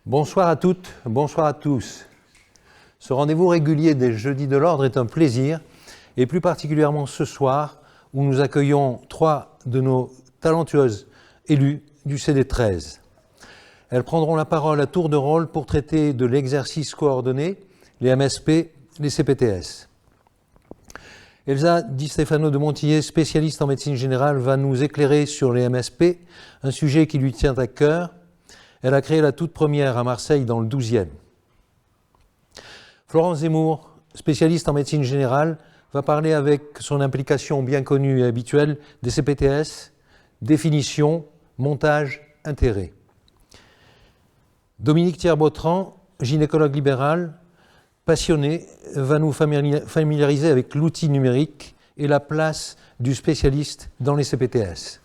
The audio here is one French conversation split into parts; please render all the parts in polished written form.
Bonsoir à toutes, bonsoir à tous. Ce rendez-vous régulier des Jeudis de l'Ordre est un plaisir, et plus particulièrement ce soir, où nous accueillons 3 de nos talentueuses élues du CD13. Elles prendront la parole à tour de rôle pour traiter de l'exercice coordonné, les MSP, les CPTS. Elsa Di Stefano de Montillet, spécialiste en médecine générale, va nous éclairer sur les MSP, un sujet qui lui tient à cœur. Elle a créé la toute première à Marseille dans le 12e. Florence Zemmour, spécialiste en médecine générale, va parler avec son implication bien connue et habituelle des CPTS, définition, montage, intérêt. Dominique Thiers-Bautran, gynécologue libéral, passionné, va nous familiariser avec l'outil numérique et la place du spécialiste dans les CPTS.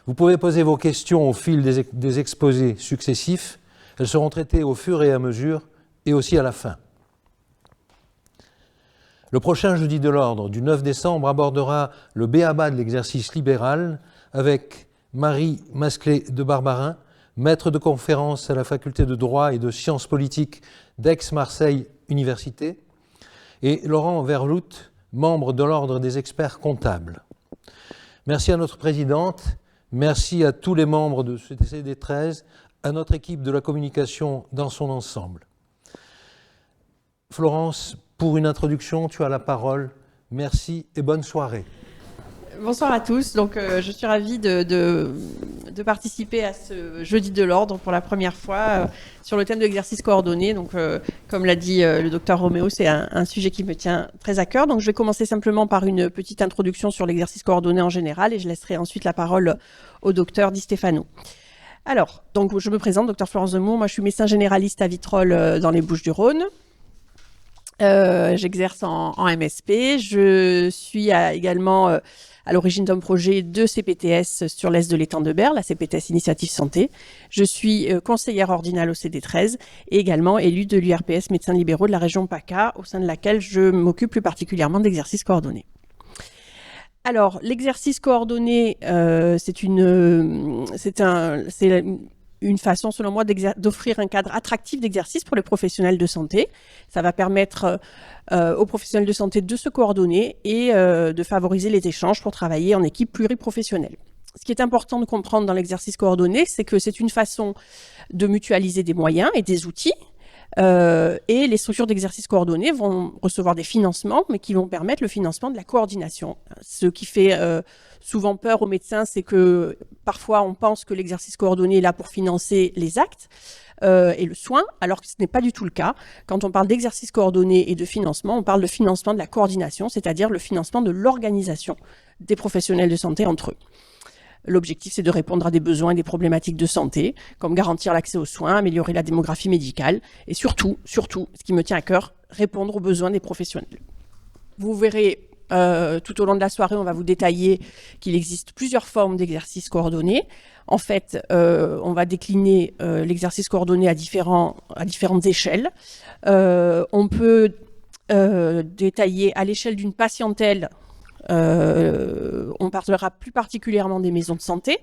Vous pouvez poser vos questions au fil des exposés successifs. Elles seront traitées au fur et à mesure et aussi à la fin. Le prochain Jeudi de l'Ordre du 9 décembre abordera le b.a.-ba de l'exercice libéral avec Marie Masclé de Barbarin, maître de conférence à la faculté de droit et de sciences politiques d'Aix-Marseille Université, et Laurent Verlout, membre de l'Ordre des experts comptables. Merci à notre présidente, merci à tous les membres de ce CD13, à notre équipe de la communication dans son ensemble. Florence, pour une introduction, tu as la parole. Merci et bonne soirée. Bonsoir à tous. Donc, je suis ravie de participer à ce Jeudi de l'Ordre pour la première fois sur le thème de l'exercice coordonné. Donc, comme l'a dit le docteur Roméo, c'est un sujet qui me tient très à cœur. Donc, je vais commencer simplement par une petite introduction sur l'exercice coordonné en général et je laisserai ensuite la parole au docteur Di Stefano. Alors, donc, je me présente, docteur Florence Zemmour. Moi, je suis médecin généraliste à Vitrolles dans les Bouches-du-Rhône. J'exerce en MSP. Je suis également à l'origine d'un projet de CPTS sur l'est de l'étang de Berre, la CPTS Initiative Santé. Je suis conseillère ordinale au CD13 et également élue de l'URPS médecins libéraux de la région PACA, au sein de laquelle je m'occupe plus particulièrement d'exercices coordonnés. Alors, l'exercice coordonné, c'est une façon, selon moi, d'offrir un cadre attractif d'exercice pour les professionnels de santé. Ça va permettre aux professionnels de santé de se coordonner et de favoriser les échanges pour travailler en équipe pluriprofessionnelle. Ce qui est important de comprendre dans l'exercice coordonné, c'est que c'est une façon de mutualiser des moyens et des outils. Et les structures d'exercice coordonné vont recevoir des financements, mais qui vont permettre le financement de la coordination. Ce qui fait souvent peur aux médecins, c'est que parfois on pense que l'exercice coordonné est là pour financer les actes et le soin, alors que ce n'est pas du tout le cas. Quand on parle d'exercice coordonné et de financement, on parle de financement de la coordination, c'est-à-dire le financement de l'organisation des professionnels de santé entre eux. L'objectif, c'est de répondre à des besoins et des problématiques de santé, comme garantir l'accès aux soins, améliorer la démographie médicale et surtout, ce qui me tient à cœur, répondre aux besoins des professionnels. Vous verrez tout au long de la soirée, on va vous détailler qu'il existe plusieurs formes d'exercice coordonné. En fait, on va décliner l'exercice coordonné à différentes échelles. On peut détailler à l'échelle d'une patientèle. On parlera plus particulièrement des maisons de santé,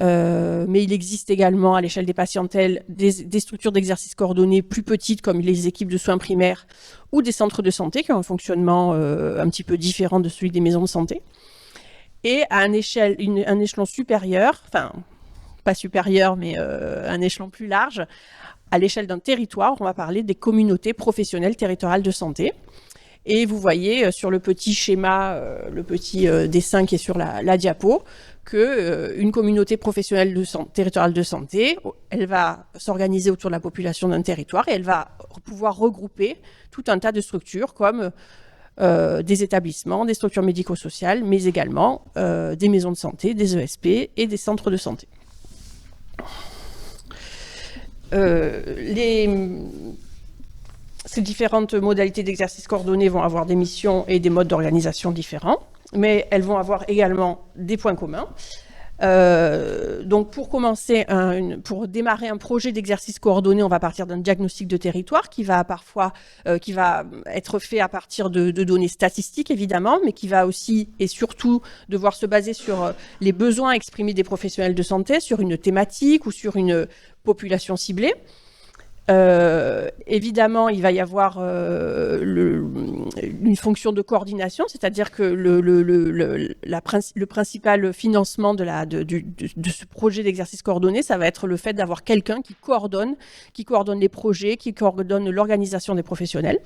mais il existe également à l'échelle des patientèles des structures d'exercice coordonné plus petites comme les équipes de soins primaires ou des centres de santé qui ont un fonctionnement un petit peu différent de celui des maisons de santé. Et à un échelon supérieur, enfin pas supérieur mais un échelon plus large, à l'échelle d'un territoire, on va parler des communautés professionnelles territoriales de santé. Et vous voyez sur le petit schéma, le petit dessin qui est sur la diapo, qu'une communauté professionnelle territoriale de santé, elle va s'organiser autour de la population d'un territoire et elle va pouvoir regrouper tout un tas de structures comme des établissements, des structures médico-sociales, mais également des maisons de santé, des ESP et des centres de santé. Ces différentes modalités d'exercice coordonné vont avoir des missions et des modes d'organisation différents, mais elles vont avoir également des points communs. Donc pour commencer, pour démarrer un projet d'exercice coordonné, on va partir d'un diagnostic de territoire qui va parfois qui va être fait à partir de données statistiques évidemment, mais qui va aussi et surtout devoir se baser sur les besoins exprimés des professionnels de santé, sur une thématique ou sur une population ciblée. Évidemment, il va y avoir une fonction de coordination, c'est-à-dire que le principal financement de ce projet d'exercice coordonné, ça va être le fait d'avoir quelqu'un qui coordonne les projets, qui coordonne l'organisation des professionnels.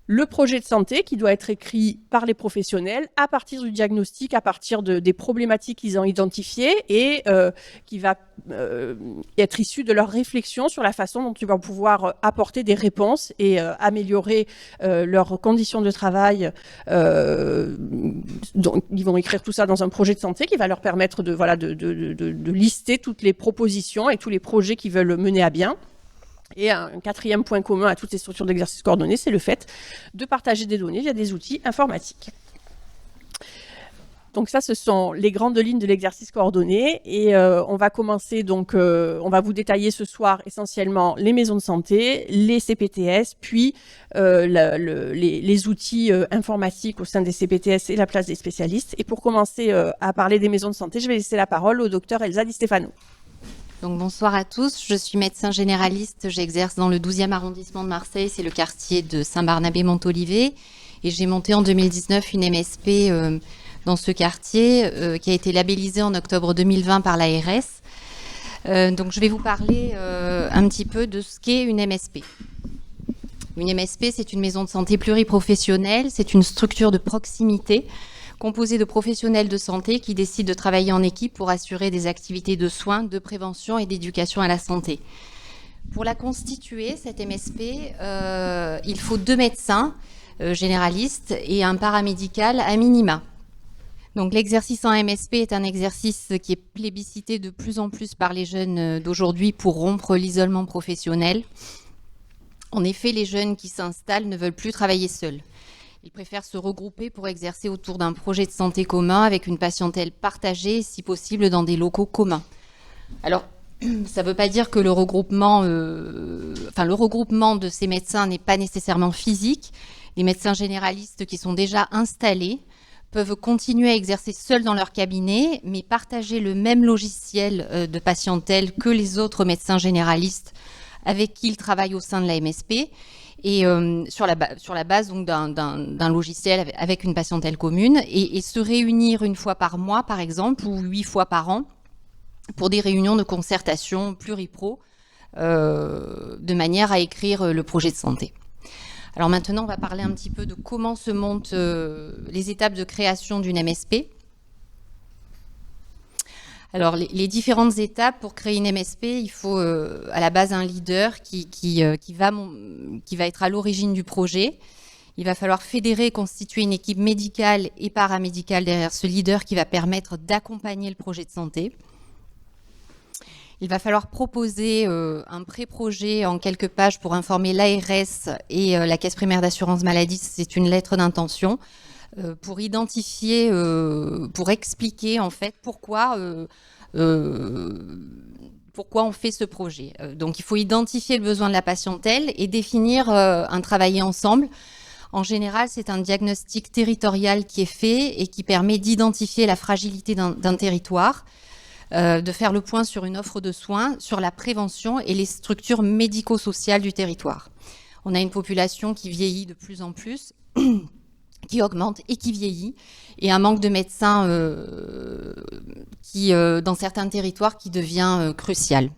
Le projet de santé qui doit être écrit par les professionnels à partir du diagnostic, à partir des problématiques qu'ils ont identifiées et qui va être issu de leur réflexion sur la façon dont ils vont pouvoir apporter des réponses et améliorer leurs conditions de travail. Donc, ils vont écrire tout ça dans un projet de santé qui va leur permettre de lister toutes les propositions et tous les projets qu'ils veulent mener à bien. Et un quatrième point commun à toutes ces structures d'exercice coordonné, c'est le fait de partager des données via des outils informatiques. Donc ça, ce sont les grandes lignes de l'exercice coordonné. Et on va commencer, donc on va vous détailler ce soir essentiellement les maisons de santé, les CPTS, puis les outils informatiques au sein des CPTS et la place des spécialistes. Et pour commencer à parler des maisons de santé, je vais laisser la parole au docteur Elsa Di Stefano. Donc bonsoir à tous, je suis médecin généraliste, j'exerce dans le 12e arrondissement de Marseille, c'est le quartier de Saint-Barnabé-Montolivet et j'ai monté en 2019 une MSP dans ce quartier qui a été labellisée en octobre 2020 par l'ARS. Donc je vais vous parler un petit peu de ce qu'est une MSP. Une MSP, c'est une maison de santé pluriprofessionnelle, c'est une structure de proximité composée de professionnels de santé qui décident de travailler en équipe pour assurer des activités de soins, de prévention et d'éducation à la santé. Pour la constituer, cette MSP, il faut 2 médecins généralistes et un paramédical à minima. Donc l'exercice en MSP est un exercice qui est plébiscité de plus en plus par les jeunes d'aujourd'hui pour rompre l'isolement professionnel. En effet, les jeunes qui s'installent ne veulent plus travailler seuls. Ils préfèrent se regrouper pour exercer autour d'un projet de santé commun avec une patientèle partagée, si possible dans des locaux communs. Alors, ça ne veut pas dire que le regroupement de ces médecins n'est pas nécessairement physique. Les médecins généralistes qui sont déjà installés peuvent continuer à exercer seuls dans leur cabinet, mais partager le même logiciel de patientèle que les autres médecins généralistes avec qui ils travaillent au sein de la MSP. Et sur la base donc d'un logiciel avec une patientèle commune et se réunir une fois par mois par exemple ou 8 fois par an pour des réunions de concertation pluripro de manière à écrire le projet de santé. Alors maintenant on va parler un petit peu de comment se montent les étapes de création d'une MSP. Alors, les différentes étapes pour créer une MSP, il faut à la base un leader qui va être à l'origine du projet. Il va falloir fédérer et constituer une équipe médicale et paramédicale derrière ce leader qui va permettre d'accompagner le projet de santé. Il va falloir proposer un pré-projet en quelques pages pour informer l'ARS et la Caisse primaire d'assurance maladie. C'est une lettre d'intention pour identifier, pour expliquer en fait pourquoi on fait ce projet. Donc il faut identifier le besoin de la patientèle et définir un travail ensemble. En général, c'est un diagnostic territorial qui est fait et qui permet d'identifier la fragilité d'un territoire, de faire le point sur une offre de soins, sur la prévention et les structures médico-sociales du territoire. On a une population qui vieillit de plus en plus, qui augmente et qui vieillit, et un manque de médecins dans certains territoires qui devient crucial.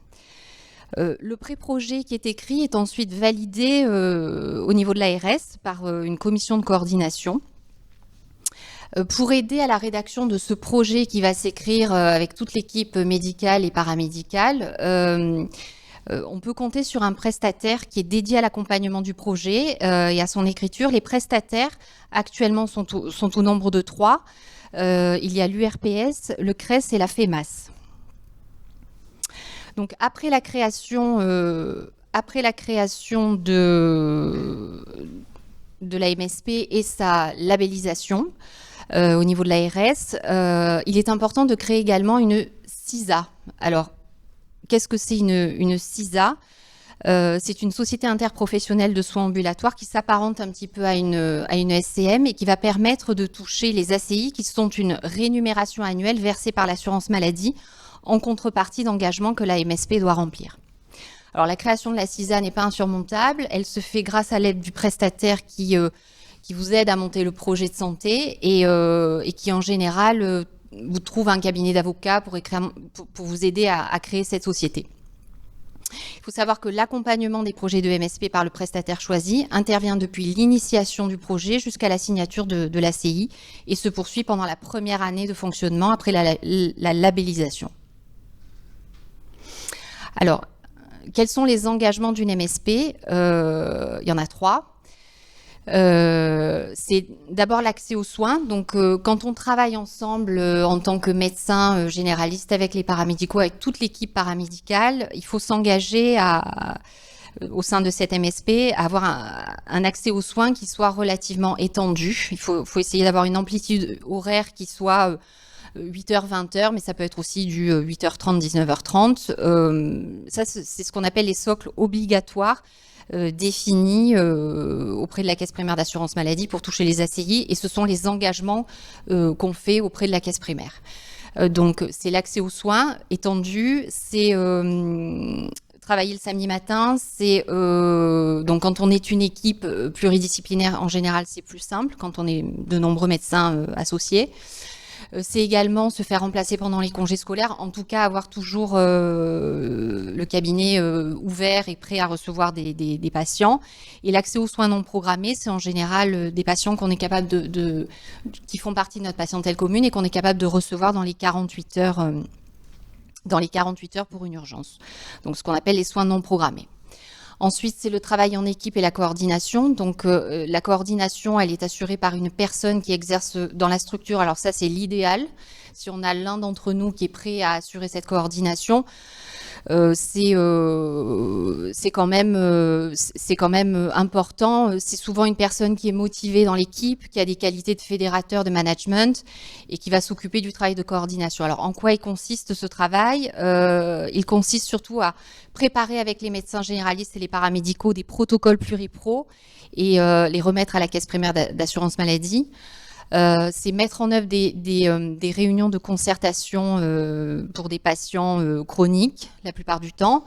Le pré-projet qui est écrit est ensuite validé au niveau de l'ARS par une commission de coordination. Pour aider à la rédaction de ce projet qui va s'écrire avec toute l'équipe médicale et paramédicale, on peut compter sur un prestataire qui est dédié à l'accompagnement du projet et à son écriture. Les prestataires actuellement sont au nombre de 3. Il y a l'URPS, le CRES et la FEMAS. Donc après la création de la MSP et sa labellisation, au niveau de l'ARS. Il est important de créer également une CISA. Alors, qu'est-ce que c'est une CISA ? C'est une société interprofessionnelle de soins ambulatoires qui s'apparente un petit peu à une SCM et qui va permettre de toucher les ACI, qui sont une rémunération annuelle versée par l'assurance maladie en contrepartie d'engagements que la MSP doit remplir. Alors, la création de la CISA n'est pas insurmontable. Elle se fait grâce à l'aide du prestataire qui vous aide à monter le projet de santé et qui, en général, vous trouve un cabinet d'avocats pour vous aider à créer cette société. Il faut savoir que l'accompagnement des projets de MSP par le prestataire choisi intervient depuis l'initiation du projet jusqu'à la signature de l'ACI et se poursuit pendant la première année de fonctionnement après la labellisation. Alors, quels sont les engagements d'une MSP ? Il y en a 3. C'est d'abord l'accès aux soins. Donc, quand on travaille ensemble en tant que médecin généraliste avec les paramédicaux, avec toute l'équipe paramédicale, il faut s'engager au sein de cette MSP à avoir un accès aux soins qui soit relativement étendu. Il faut essayer d'avoir une amplitude horaire qui soit 8h, 20h, mais ça peut être aussi du 8h30, 19h30. Ça, c'est ce qu'on appelle les socles obligatoires définis auprès de la Caisse primaire d'assurance maladie pour toucher les ACI, et ce sont les engagements qu'on fait auprès de la Caisse primaire. Donc, c'est l'accès aux soins étendu, c'est travailler le samedi matin, c'est donc quand on est une équipe pluridisciplinaire, en général, c'est plus simple quand on est de nombreux médecins associés. C'est également se faire remplacer pendant les congés scolaires, en tout cas avoir toujours le cabinet ouvert et prêt à recevoir des patients. Et l'accès aux soins non programmés, c'est en général des patients qu'on est capable qui font partie de notre patientèle commune et qu'on est capable de recevoir dans les 48 heures, pour une urgence. Donc ce qu'on appelle les soins non programmés. Ensuite, c'est le travail en équipe et la coordination. Donc, la coordination, elle est assurée par une personne qui exerce dans la structure. Alors ça, c'est l'idéal. Si on a l'un d'entre nous qui est prêt à assurer cette coordination, c'est quand même important. C'est souvent une personne qui est motivée dans l'équipe, qui a des qualités de fédérateur, de management et qui va s'occuper du travail de coordination. Alors, en quoi il consiste ce travail ? Il consiste surtout à préparer avec les médecins généralistes et les paramédicaux des protocoles pluripro et les remettre à la Caisse primaire d'assurance maladie. C'est mettre en œuvre des réunions de concertation pour des patients chroniques, la plupart du temps,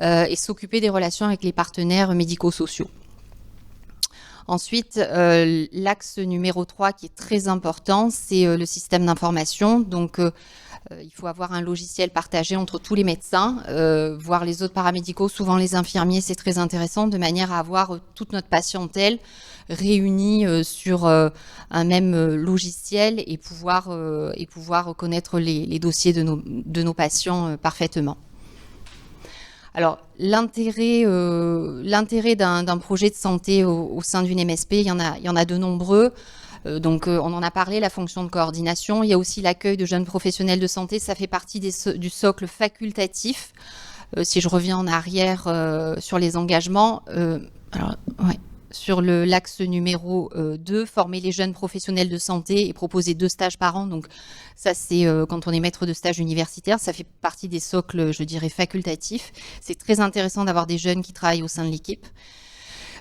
et s'occuper des relations avec les partenaires médico-sociaux. Ensuite, l'axe numéro 3 qui est très important, c'est le système d'information. Donc, il faut avoir un logiciel partagé entre tous les médecins, voire les autres paramédicaux, souvent les infirmiers, c'est très intéressant, de manière à avoir toute notre patientèle réunis sur un même logiciel et pouvoir connaître les dossiers de nos patients parfaitement. Alors, l'intérêt d'un projet de santé au sein d'une MSP, il y en a de nombreux. Donc, on en a parlé, la fonction de coordination. Il y a aussi l'accueil de jeunes professionnels de santé. Ça fait partie du socle facultatif. Si je reviens en arrière sur les engagements, sur l'axe numéro 2, former les jeunes professionnels de santé et proposer 2 stages par an. Donc ça, c'est quand on est maître de stage universitaire, ça fait partie des socles, je dirais, facultatifs. C'est très intéressant d'avoir des jeunes qui travaillent au sein de l'équipe.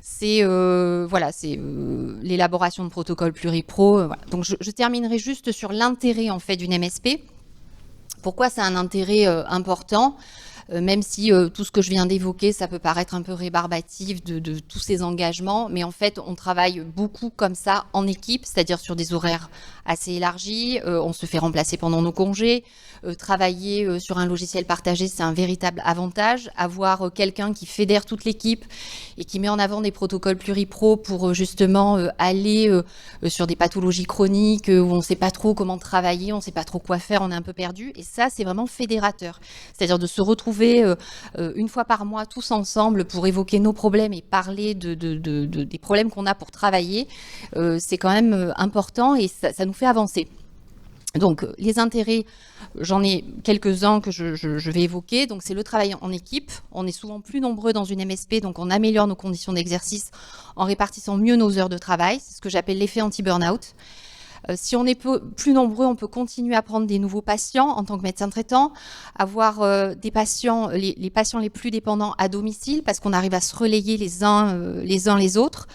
C'est l'élaboration de protocoles pluripro. Voilà. Donc je terminerai juste sur l'intérêt en fait d'une MSP. Pourquoi c'est un intérêt important ? Même si tout ce que je viens d'évoquer, ça peut paraître un peu rébarbatif de tous ces engagements, mais en fait, on travaille beaucoup comme ça en équipe, c'est-à-dire sur des horaires assez élargis, on se fait remplacer pendant nos congés, travailler sur un logiciel partagé, c'est un véritable avantage, avoir quelqu'un qui fédère toute l'équipe et qui met en avant des protocoles pluripro pour justement aller sur des pathologies chroniques où on ne sait pas trop comment travailler, on ne sait pas trop quoi faire, on est un peu perdu, et ça, c'est vraiment fédérateur, c'est-à-dire de se retrouver une fois par mois tous ensemble pour évoquer nos problèmes et parler des problèmes qu'on a pour travailler, c'est quand même important et ça nous fait avancer. Donc les intérêts, j'en ai quelques-uns que je vais évoquer. Donc c'est le travail en équipe. On est souvent plus nombreux dans une MSP, donc on améliore nos conditions d'exercice en répartissant mieux nos heures de travail. C'est ce que j'appelle l'effet anti-burnout. Si on est plus nombreux, on peut continuer à prendre des nouveaux patients en tant que médecin traitant, avoir des patients, les patients les plus dépendants à domicile, parce qu'on arrive à se relayer les uns les autres.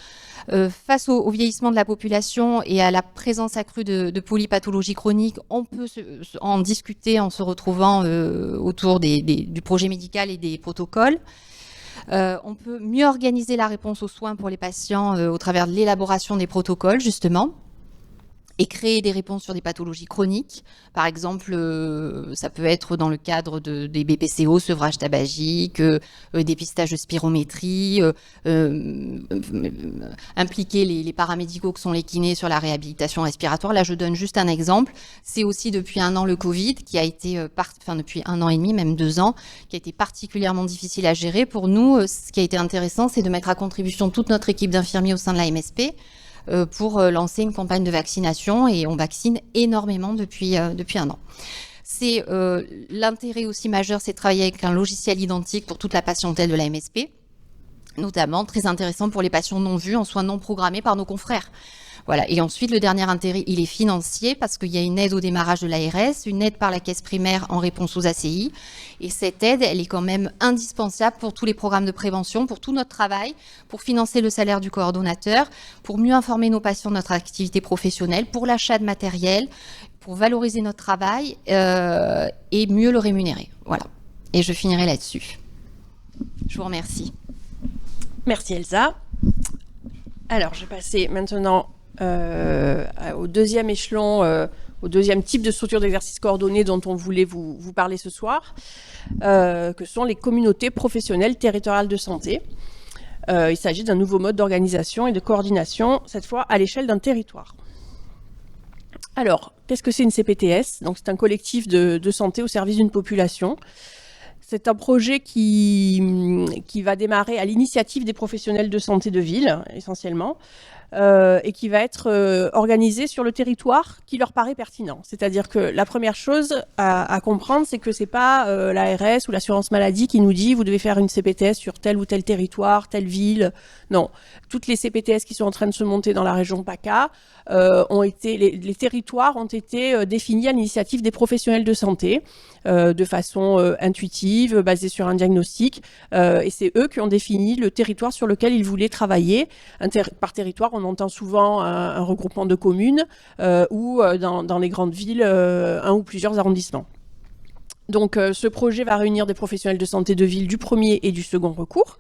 Face au vieillissement de la population et à la présence accrue de polypathologies chroniques, on peut en discuter en se retrouvant autour du projet médical et des protocoles. On peut mieux organiser la réponse aux soins pour les patients au travers de l'élaboration des protocoles, justement, et créer des réponses sur des pathologies chroniques. Par exemple, ça peut être dans le cadre des BPCO, sevrage tabagique, dépistage de spirométrie, impliquer les paramédicaux que sont les kinés sur la réhabilitation respiratoire. Là, je donne juste un exemple. C'est aussi depuis 1 an le Covid, qui a été, depuis 1 an et demi, même 2 ans, qui a été particulièrement difficile à gérer. Pour nous, ce qui a été intéressant, c'est de mettre à contribution toute notre équipe d'infirmiers au sein de la MSP, pour lancer une campagne de vaccination, et on vaccine énormément depuis 1 an. C'est l'intérêt aussi majeur, c'est de travailler avec un logiciel identique pour toute la patientèle de la MSP, notamment très intéressant pour les patients non vus en soins non programmés par nos confrères. Voilà. Et ensuite, le dernier intérêt, il est financier, parce qu'il y a une aide au démarrage de l'ARS, une aide par la caisse primaire en réponse aux ACI. Et cette aide, elle est quand même indispensable pour tous les programmes de prévention, pour tout notre travail, pour financer le salaire du coordonnateur, pour mieux informer nos patients de notre activité professionnelle, pour l'achat de matériel, pour valoriser notre travail et mieux le rémunérer. Voilà. Et je finirai là-dessus. Je vous remercie. Merci Elsa. Alors, je vais passer maintenant au deuxième échelon, au deuxième type de structure d'exercice coordonné dont on voulait vous parler ce soir, que sont les communautés professionnelles territoriales de santé. Il s'agit d'un nouveau mode d'organisation et de coordination, cette fois à l'échelle d'un territoire. Alors, qu'est-ce que c'est une CPTS? Donc, c'est un collectif de santé au service d'une population. C'est un projet qui va démarrer à l'initiative des professionnels de santé de ville, essentiellement, et qui va être organisé sur le territoire qui leur paraît pertinent. C'est-à-dire que la première chose à comprendre, c'est que c'est pas l'ARS ou l'assurance maladie qui nous dit vous devez faire une CPTS sur tel ou tel territoire, telle ville. Non, toutes les CPTS qui sont en train de se monter dans la région PACA les territoires ont été définis à l'initiative des professionnels de santé de façon intuitive, basée sur un diagnostic, et c'est eux qui ont défini le territoire sur lequel ils voulaient travailler. Par territoire, on entend souvent un regroupement de communes ou dans les grandes villes, un ou plusieurs arrondissements. Donc ce projet va réunir des professionnels de santé de ville du premier et du second recours.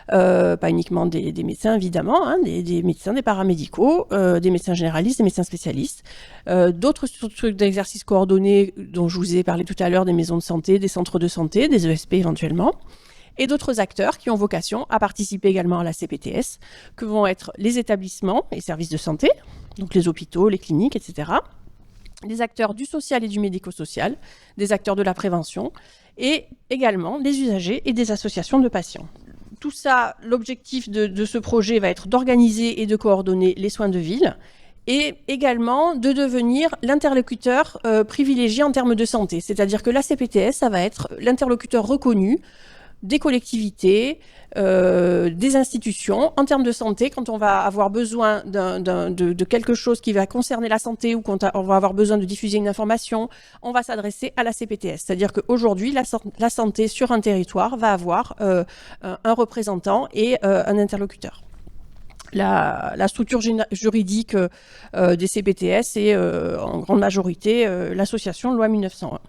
Pas uniquement des médecins évidemment, hein, des médecins, des paramédicaux, des médecins généralistes, des médecins spécialistes, d'autres structures d'exercice coordonnés dont je vous ai parlé tout à l'heure, des maisons de santé, des centres de santé, des ESP éventuellement, et d'autres acteurs qui ont vocation à participer également à la CPTS, que vont être les établissements et services de santé, donc les hôpitaux, les cliniques, etc., des acteurs du social et du médico-social, des acteurs de la prévention, et également des usagers et des associations de patients. Tout ça, l'objectif de ce projet va être d'organiser et de coordonner les soins de ville et également de devenir l'interlocuteur privilégié en termes de santé. C'est-à-dire que la CPTS, ça va être l'interlocuteur reconnu des collectivités, des institutions en termes de santé. Quand on va avoir besoin de quelque chose qui va concerner la santé ou quand on va avoir besoin de diffuser une information, on va s'adresser à la CPTS. C'est-à-dire qu'aujourd'hui, la santé sur un territoire va avoir un représentant et un interlocuteur. La structure juridique des CPTS est en grande majorité l'association Loi 1901.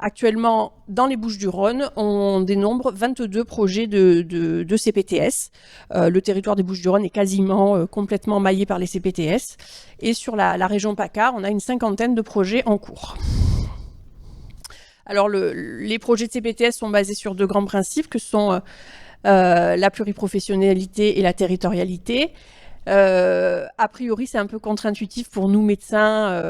Actuellement, dans les Bouches-du-Rhône, on dénombre 22 projets de CPTS. Le territoire des Bouches-du-Rhône est quasiment complètement maillé par les CPTS. Et sur la région PACA, on a une 50aine de projets en cours. Alors, les projets de CPTS sont basés sur 2 grands principes que sont la pluriprofessionnalité et la territorialité. A priori, c'est un peu contre-intuitif pour nous médecins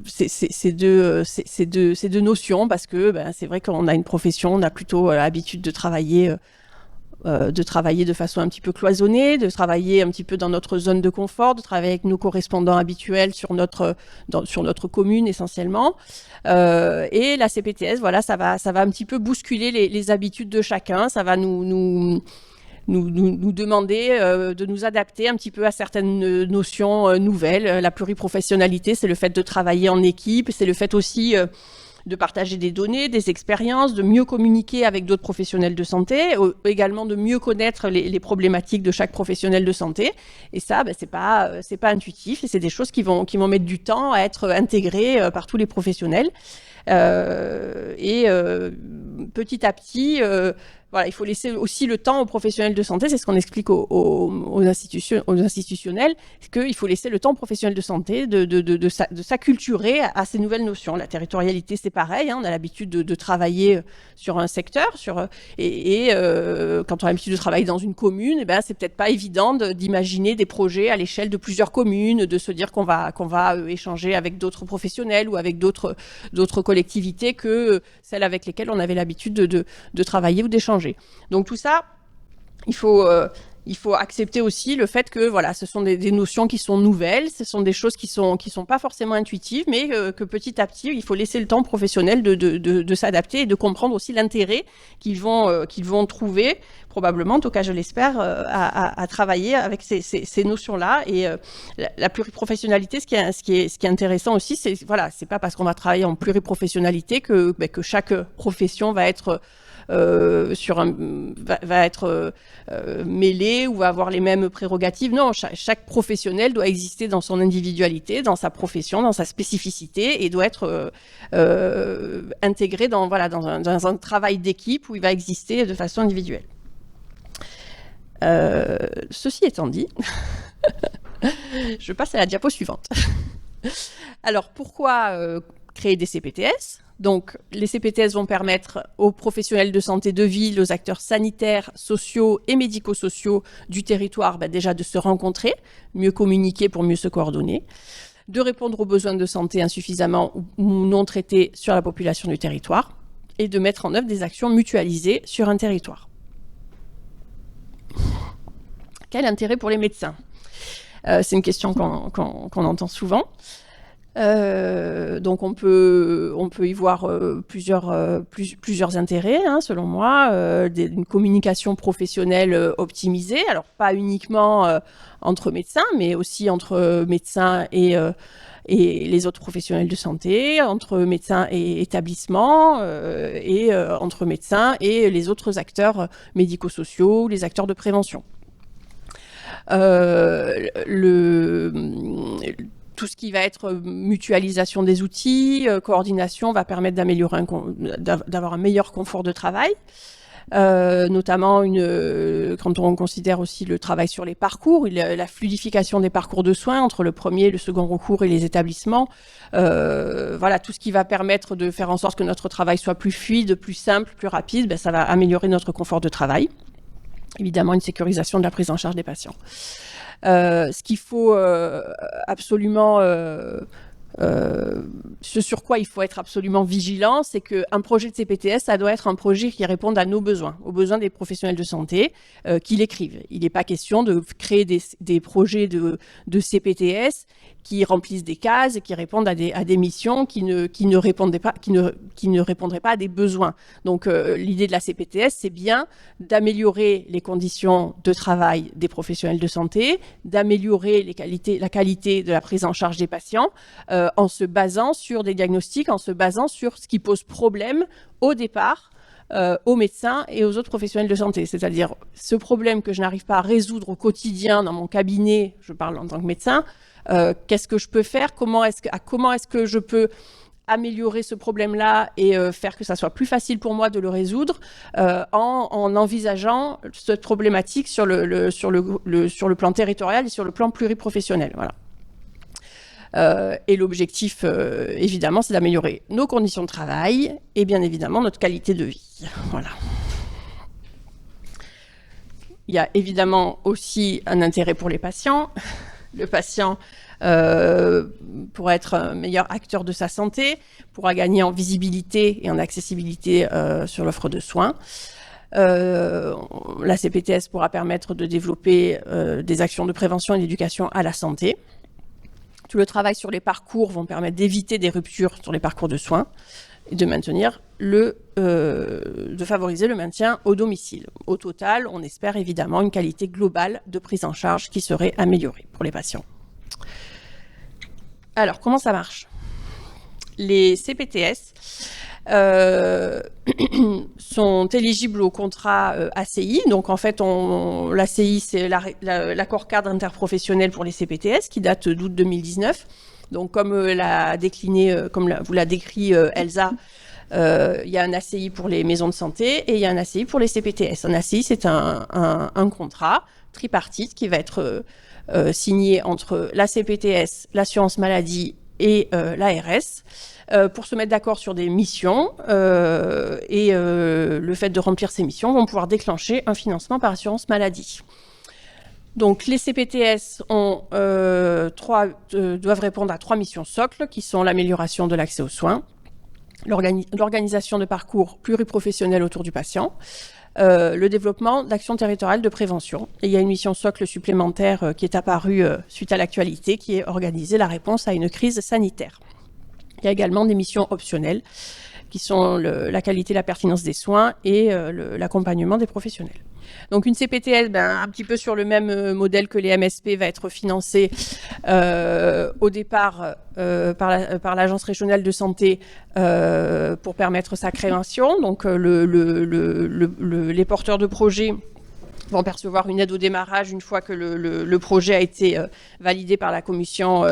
ces deux notions parce que c'est vrai qu'on a une profession, on a plutôt l'habitude de travailler de façon un petit peu cloisonnée, de travailler un petit peu dans notre zone de confort, de travailler avec nos correspondants habituels sur notre commune essentiellement. Et la CPTS, voilà, ça va un petit peu bousculer les habitudes de chacun, ça va nous nous demander de nous adapter un petit peu à certaines notions nouvelles. La pluriprofessionnalité, c'est le fait de travailler en équipe, c'est le fait aussi de partager des données, des expériences, de mieux communiquer avec d'autres professionnels de santé, également de mieux connaître les problématiques de chaque professionnel de santé. Et ça, c'est pas intuitif, et c'est des choses qui vont mettre du temps à être intégrées par tous les professionnels. Petit à petit, voilà, il faut laisser aussi le temps aux professionnels de santé. C'est ce qu'on explique aux institutionnels, c'est qu'il faut laisser le temps aux professionnels de santé de s'acculturer à ces nouvelles notions. La territorialité, c'est pareil. Hein, on a l'habitude de travailler sur un secteur, quand on a l'habitude de travailler dans une commune, eh ben, c'est peut-être pas évident d'imaginer des projets à l'échelle de plusieurs communes, de se dire qu'on va échanger avec d'autres professionnels ou avec d'autres collectivités que celles avec lesquelles on avait l'habitude de travailler ou d'échanger. Donc tout ça, il faut accepter aussi le fait que voilà, ce sont des notions qui sont nouvelles, ce sont des choses qui sont pas forcément intuitives, mais que petit à petit, il faut laisser le temps aux professionnels de s'adapter et de comprendre aussi l'intérêt qu'ils vont trouver, probablement, en tout cas je l'espère, à travailler avec ces notions-là. Et la pluriprofessionnalité, ce qui est intéressant aussi, c'est pas parce qu'on va travailler en pluriprofessionnalité que chaque profession va être mêlé ou va avoir les mêmes prérogatives. Non, chaque professionnel doit exister dans son individualité, dans sa profession, dans sa spécificité, et doit être intégré dans un travail d'équipe où il va exister de façon individuelle. Ceci étant dit, je passe à la diapo suivante. Alors, pourquoi créer des CPTS ? Donc, les CPTS vont permettre aux professionnels de santé de ville, aux acteurs sanitaires, sociaux et médico-sociaux du territoire, déjà de se rencontrer, mieux communiquer pour mieux se coordonner, de répondre aux besoins de santé insuffisamment ou non traités sur la population du territoire, et de mettre en œuvre des actions mutualisées sur un territoire. Quel intérêt pour les médecins ? C'est une question qu'on entend souvent. Donc on peut y voir plusieurs intérêts, hein, selon moi, une communication professionnelle optimisée, alors pas uniquement entre médecins, mais aussi entre médecins et les autres professionnels de santé, entre médecins et établissements, et entre médecins et les autres acteurs médico-sociaux, les acteurs de prévention. Tout ce qui va être mutualisation des outils, coordination, va permettre d'avoir un meilleur confort de travail. Notamment quand on considère aussi le travail sur les parcours, la fluidification des parcours de soins entre le premier et le second recours et les établissements. Voilà, tout ce qui va permettre de faire en sorte que notre travail soit plus fluide, plus simple, plus rapide, ça va améliorer notre confort de travail. Évidemment, une sécurisation de la prise en charge des patients. Ce qu'il faut absolument... ce sur quoi il faut être absolument vigilant, c'est qu'un projet de CPTS, ça doit être un projet qui réponde à nos besoins, aux besoins des professionnels de santé qui l'écrivent. Il n'est pas question de créer des projets de CPTS qui remplissent des cases et qui répondent à des missions qui ne répondraient pas à des besoins. Donc l'idée de la CPTS, c'est bien d'améliorer les conditions de travail des professionnels de santé, d'améliorer la qualité de la prise en charge des patients, en se basant sur des diagnostics, en se basant sur ce qui pose problème au départ aux médecins et aux autres professionnels de santé. C'est-à-dire ce problème que je n'arrive pas à résoudre au quotidien dans mon cabinet, je parle en tant que médecin, qu'est-ce que je peux faire, comment est-ce que je peux améliorer ce problème-là et faire que ça soit plus facile pour moi de le résoudre en envisageant cette problématique sur le plan territorial et sur le plan pluriprofessionnel. Voilà. Et l'objectif, évidemment, c'est d'améliorer nos conditions de travail et bien évidemment notre qualité de vie. Voilà. Il y a évidemment aussi un intérêt pour les patients. Le patient pourra être un meilleur acteur de sa santé, pourra gagner en visibilité et en accessibilité sur l'offre de soins. La CPTS pourra permettre de développer des actions de prévention et d'éducation à la santé. Tout le travail sur les parcours vont permettre d'éviter des ruptures sur les parcours de soins et de maintenir de favoriser le maintien au domicile. Au total, on espère évidemment une qualité globale de prise en charge qui serait améliorée pour les patients. Alors, comment ça marche ? Les CPTS sont éligibles au contrat ACI. Donc, en fait, l'ACI, c'est l'accord cadre interprofessionnel pour les CPTS qui date d'août 2019. Donc, comme vous l'a décrit Elsa, il y a un ACI pour les maisons de santé et il y a un ACI pour les CPTS. Un ACI, c'est un contrat tripartite qui va être signé entre la CPTS, l'assurance maladie et l'ARS pour se mettre d'accord sur des missions et le fait de remplir ces missions vont pouvoir déclencher un financement par assurance maladie. Donc les CPTS doivent répondre à 3 missions socles qui sont l'amélioration de l'accès aux soins, l'organisation de parcours pluriprofessionnels autour du patient, le développement d'actions territoriales de prévention. Et il y a une mission socle supplémentaire qui est apparue suite à l'actualité, qui est organiser la réponse à une crise sanitaire. Il y a également des missions optionnelles, qui sont la qualité et la pertinence des soins et l'accompagnement des professionnels. Donc une CPTS, un petit peu sur le même modèle que les MSP, va être financée au départ par l'Agence régionale de santé pour permettre sa création. Donc les porteurs de projets vont percevoir une aide au démarrage une fois que le projet a été validé par la commission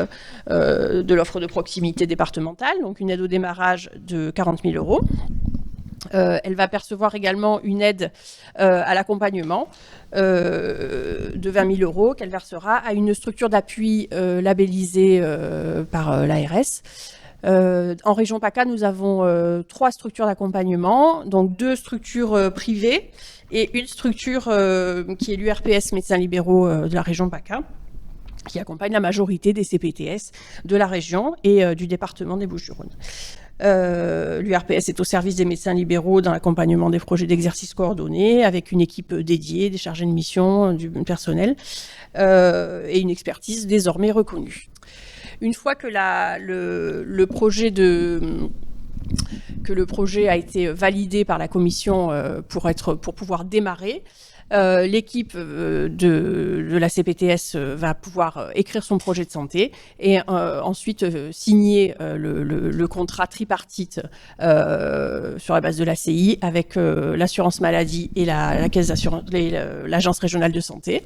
de l'offre de proximité départementale, donc une aide au démarrage de 40 000 €. Elle va percevoir également une aide à l'accompagnement de 20 000 € qu'elle versera à une structure d'appui labellisée par l'ARS. En région PACA, nous avons 3 structures d'accompagnement, donc 2 structures privées et une structure qui est l'URPS Médecins Libéraux de la région PACA, qui accompagne la majorité des CPTS de la région et du département des Bouches-du-Rhône. L'URPS est au service des médecins libéraux dans l'accompagnement des projets d'exercice coordonné, avec une équipe dédiée, des chargés de mission, du personnel et une expertise désormais reconnue. Une fois que le projet a été validé par la commission pour pouvoir démarrer, l'équipe de la CPTS va pouvoir écrire son projet de santé et ensuite signer le contrat tripartite sur la base de l'ACI avec l'assurance maladie et la caisse d'assurance, l'agence régionale de santé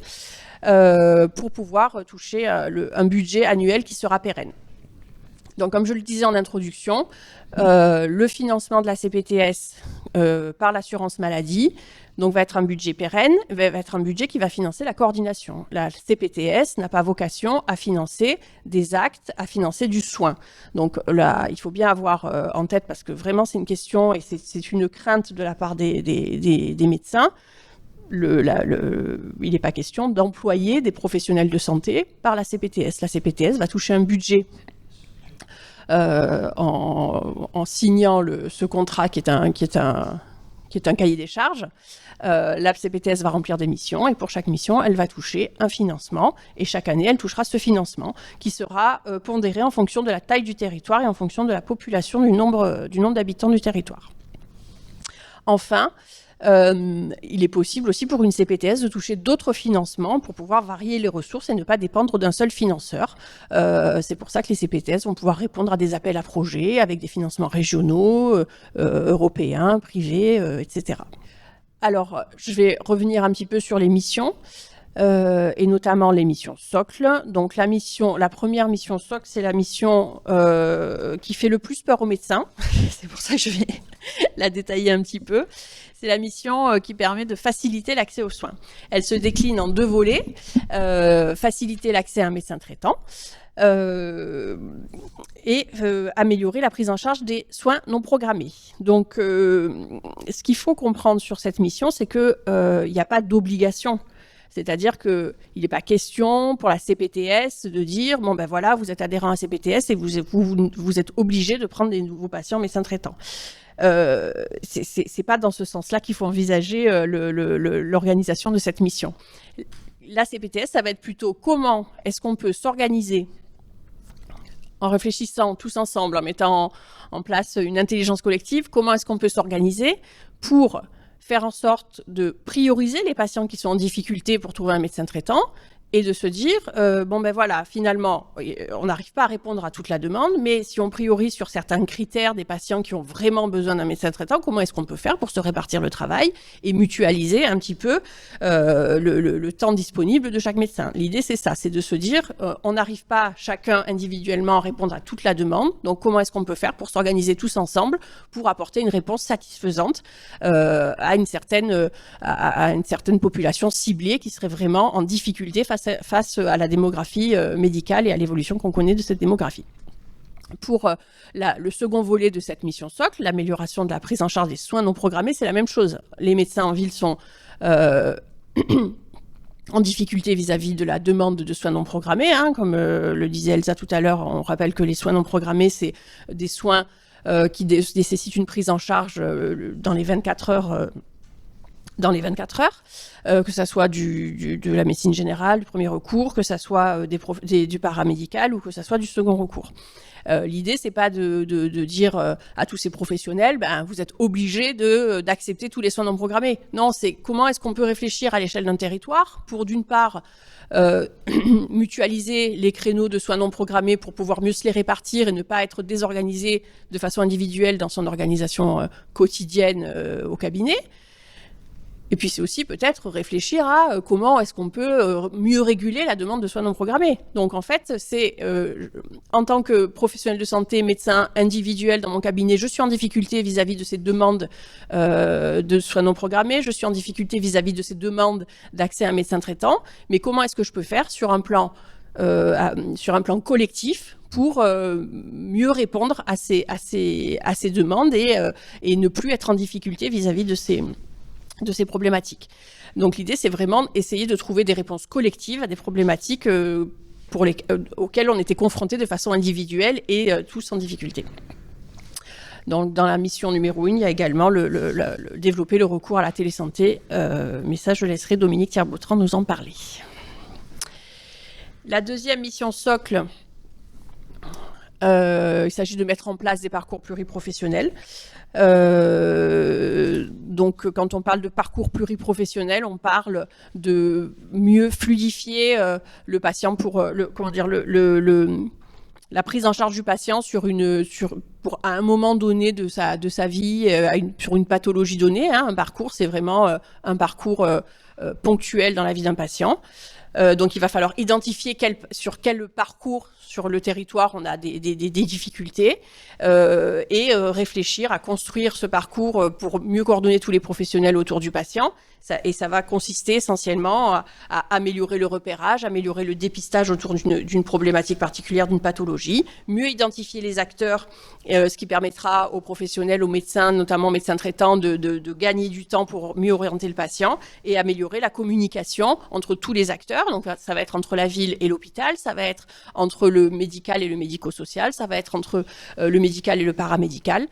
pour pouvoir toucher un budget annuel qui sera pérenne. Donc, comme je le disais en introduction, le financement de la CPTS par l'assurance maladie va être un budget pérenne, va être un budget qui va financer la coordination. La CPTS n'a pas vocation à financer des actes, à financer du soin. Donc là, il faut bien avoir en tête, parce que vraiment c'est une question et c'est une crainte de la part des médecins. Il n'est pas question d'employer des professionnels de santé par la CPTS. La CPTS va toucher un budget en signant ce contrat qui est un cahier des charges. La CPTS va remplir des missions et pour chaque mission, elle va toucher un financement et chaque année, elle touchera ce financement qui sera pondéré en fonction de la taille du territoire et en fonction de la population, du nombre d'habitants du territoire. Enfin, il est possible aussi pour une CPTS de toucher d'autres financements pour pouvoir varier les ressources et ne pas dépendre d'un seul financeur. C'est pour ça que les CPTS vont pouvoir répondre à des appels à projets avec des financements régionaux, européens, privés, etc. Alors, je vais revenir un petit peu sur les missions. Et notamment les missions socles. Donc la première mission socle, c'est la mission qui fait le plus peur aux médecins. C'est pour ça que je vais la détailler un petit peu. C'est la mission qui permet de faciliter l'accès aux soins. Elle se décline en 2 volets. Faciliter l'accès à un médecin traitant et améliorer la prise en charge des soins non programmés. Donc, ce qu'il faut comprendre sur cette mission, c'est qu'il n'y a pas d'obligation. C'est-à-dire qu'il n'est pas question pour la CPTS de dire bon ben voilà, vous êtes adhérent à CPTS et vous êtes obligé de prendre des nouveaux patients médecins traitants. C'est pas dans ce sens-là qu'il faut envisager l'organisation de cette mission. La CPTS, ça va être plutôt comment est-ce qu'on peut s'organiser en réfléchissant tous ensemble, en mettant en place une intelligence collective, comment est-ce qu'on peut s'organiser pour faire en sorte de prioriser les patients qui sont en difficulté pour trouver un médecin traitant et de se dire, bon ben voilà, finalement, on n'arrive pas à répondre à toute la demande, mais si on priorise sur certains critères des patients qui ont vraiment besoin d'un médecin traitant, comment est-ce qu'on peut faire pour se répartir le travail et mutualiser un petit peu le temps disponible de chaque médecin. L'idée, c'est ça, c'est de se dire, on n'arrive pas chacun individuellement à répondre à toute la demande, donc comment est-ce qu'on peut faire pour s'organiser tous ensemble pour apporter une réponse satisfaisante à une certaine population ciblée qui serait vraiment en difficulté face à la démographie médicale et à l'évolution qu'on connaît de cette démographie. Pour le second volet de cette mission socle, l'amélioration de la prise en charge des soins non programmés, c'est la même chose. Les médecins en ville sont en difficulté vis-à-vis de la demande de soins non programmés. Comme le disait Elsa tout à l'heure, on rappelle que les soins non programmés, c'est des soins qui nécessitent une prise en charge dans les 24 heures. Que ça soit de la médecine générale, du premier recours, que ça soit du paramédical ou que ça soit du second recours. L'idée, c'est pas de dire à tous ces professionnels, vous êtes obligés d'accepter tous les soins non programmés. Non, c'est comment est-ce qu'on peut réfléchir à l'échelle d'un territoire pour, d'une part, mutualiser les créneaux de soins non programmés pour pouvoir mieux se les répartir et ne pas être désorganisé de façon individuelle dans son organisation quotidienne au cabinet. Et puis c'est aussi peut-être réfléchir à comment est-ce qu'on peut mieux réguler la demande de soins non programmés. Donc en fait, c'est en tant que professionnel de santé, médecin individuel dans mon cabinet, je suis en difficulté vis-à-vis de ces demandes de soins non programmés, je suis en difficulté vis-à-vis de ces demandes d'accès à un médecin traitant, mais comment est-ce que je peux faire sur un plan collectif pour mieux répondre à ces demandes et ne plus être en difficulté vis-à-vis de ces problématiques. Donc l'idée, c'est vraiment essayer de trouver des réponses collectives à des problématiques auxquelles on était confrontés de façon individuelle et tous en difficulté. Dans la mission numéro 1, il y a également développer le recours à la télésanté, mais ça, je laisserai Dominique Thierbautran nous en parler. La deuxième mission socle, il s'agit de mettre en place des parcours pluriprofessionnels. Donc, quand on parle de parcours pluriprofessionnel, on parle de mieux fluidifier le patient pour la prise en charge du patient à un moment donné de sa vie, sur une pathologie donnée. Un parcours, c'est vraiment un parcours ponctuel dans la vie d'un patient. Donc, il va falloir identifier sur quel parcours sur le territoire on a des difficultés et réfléchir à construire ce parcours pour mieux coordonner tous les professionnels autour du patient. Ça va consister essentiellement à améliorer le repérage, améliorer le dépistage autour d'une problématique particulière, d'une pathologie, mieux identifier les acteurs, ce qui permettra aux professionnels, aux médecins, notamment aux médecins traitants, de gagner du temps pour mieux orienter le patient et améliorer la communication entre tous les acteurs. Donc ça va être entre la ville et l'hôpital, ça va être entre le médical et le médico-social, ça va être entre le médical et le paramédical,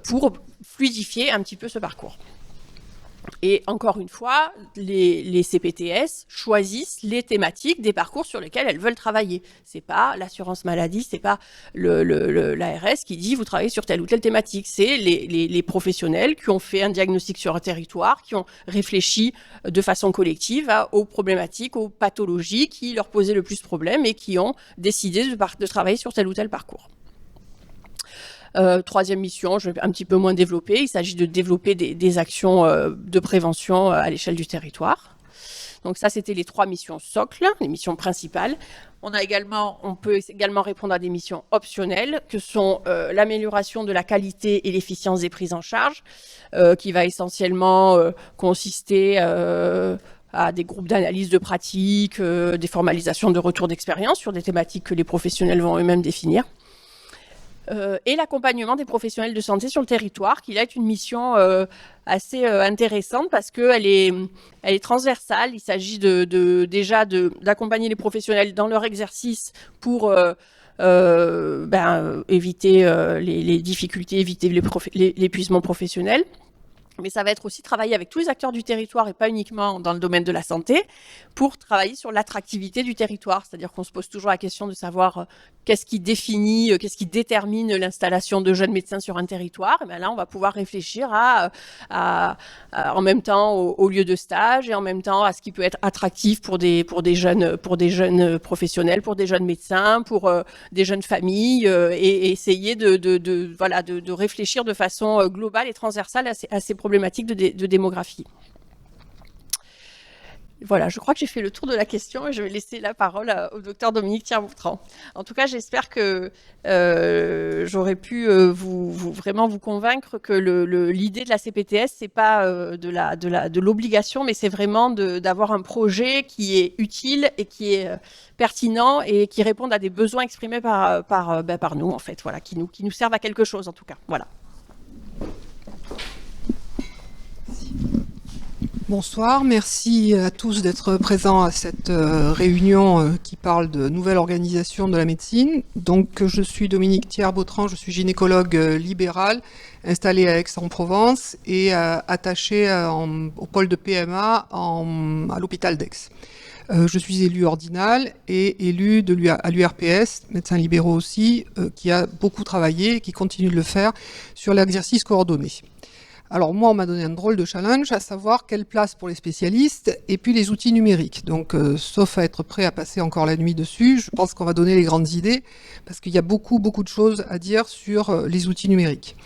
pour fluidifier un petit peu ce parcours. Et encore une fois, les CPTS choisissent les thématiques des parcours sur lesquels elles veulent travailler. C'est pas l'assurance maladie, c'est pas l'ARS qui dit vous travaillez sur telle ou telle thématique. C'est les professionnels qui ont fait un diagnostic sur un territoire, qui ont réfléchi de façon collective aux problématiques, aux pathologies qui leur posaient le plus de problèmes et qui ont décidé de travailler sur tel ou tel parcours. Troisième mission, je vais un petit peu moins développer. Il s'agit de développer des actions de prévention à l'échelle du territoire. Donc ça, c'était les 3 missions socles, les missions principales. On peut également répondre à des missions optionnelles, que sont l'amélioration de la qualité et l'efficience des prises en charge, qui va essentiellement consister à des groupes d'analyse de pratiques, des formalisations de retour d'expérience sur des thématiques que les professionnels vont eux-mêmes définir. Et l'accompagnement des professionnels de santé sur le territoire, qui là est une mission assez intéressante parce qu'elle est transversale. Il s'agit déjà d'accompagner les professionnels dans leur exercice pour éviter les difficultés, éviter l'épuisement professionnel. Mais ça va être aussi travailler avec tous les acteurs du territoire et pas uniquement dans le domaine de la santé pour travailler sur l'attractivité du territoire. C'est-à-dire qu'on se pose toujours la question de savoir qu'est-ce qui définit, qu'est-ce qui détermine l'installation de jeunes médecins sur un territoire. Et bien là, on va pouvoir réfléchir en même temps au lieu de stage et en même temps à ce qui peut être attractif pour des jeunes professionnels, pour des jeunes médecins, pour des jeunes familles et essayer de réfléchir de façon globale et transversale à ces problématiques de démographie. Voilà, je crois que j'ai fait le tour de la question et je vais laisser la parole au docteur Dominique Thiers-Boutran. En tout cas, j'espère que j'aurais pu vraiment vous convaincre que l'idée de la CPTS, c'est pas de l'obligation, mais c'est vraiment d'avoir un projet qui est utile et qui est pertinent et qui réponde à des besoins exprimés par nous, en fait, voilà, qui nous servent à quelque chose, en tout cas. Voilà. Bonsoir, merci à tous d'être présents à cette réunion qui parle de nouvelle organisation de la médecine. Donc, je suis Dominique Thiers-Boutran, je suis gynécologue libéral, installé à Aix-en-Provence et attaché au pôle de PMA à l'hôpital d'Aix. Je suis élu ordinal et élu à l'URPS, médecins libéraux aussi, qui a beaucoup travaillé et qui continue de le faire sur l'exercice coordonné. Alors moi, on m'a donné un drôle de challenge, à savoir quelle place pour les spécialistes et puis les outils numériques. Donc, sauf à être prêt à passer encore la nuit dessus, je pense qu'on va donner les grandes idées, parce qu'il y a beaucoup de choses à dire sur les outils numériques.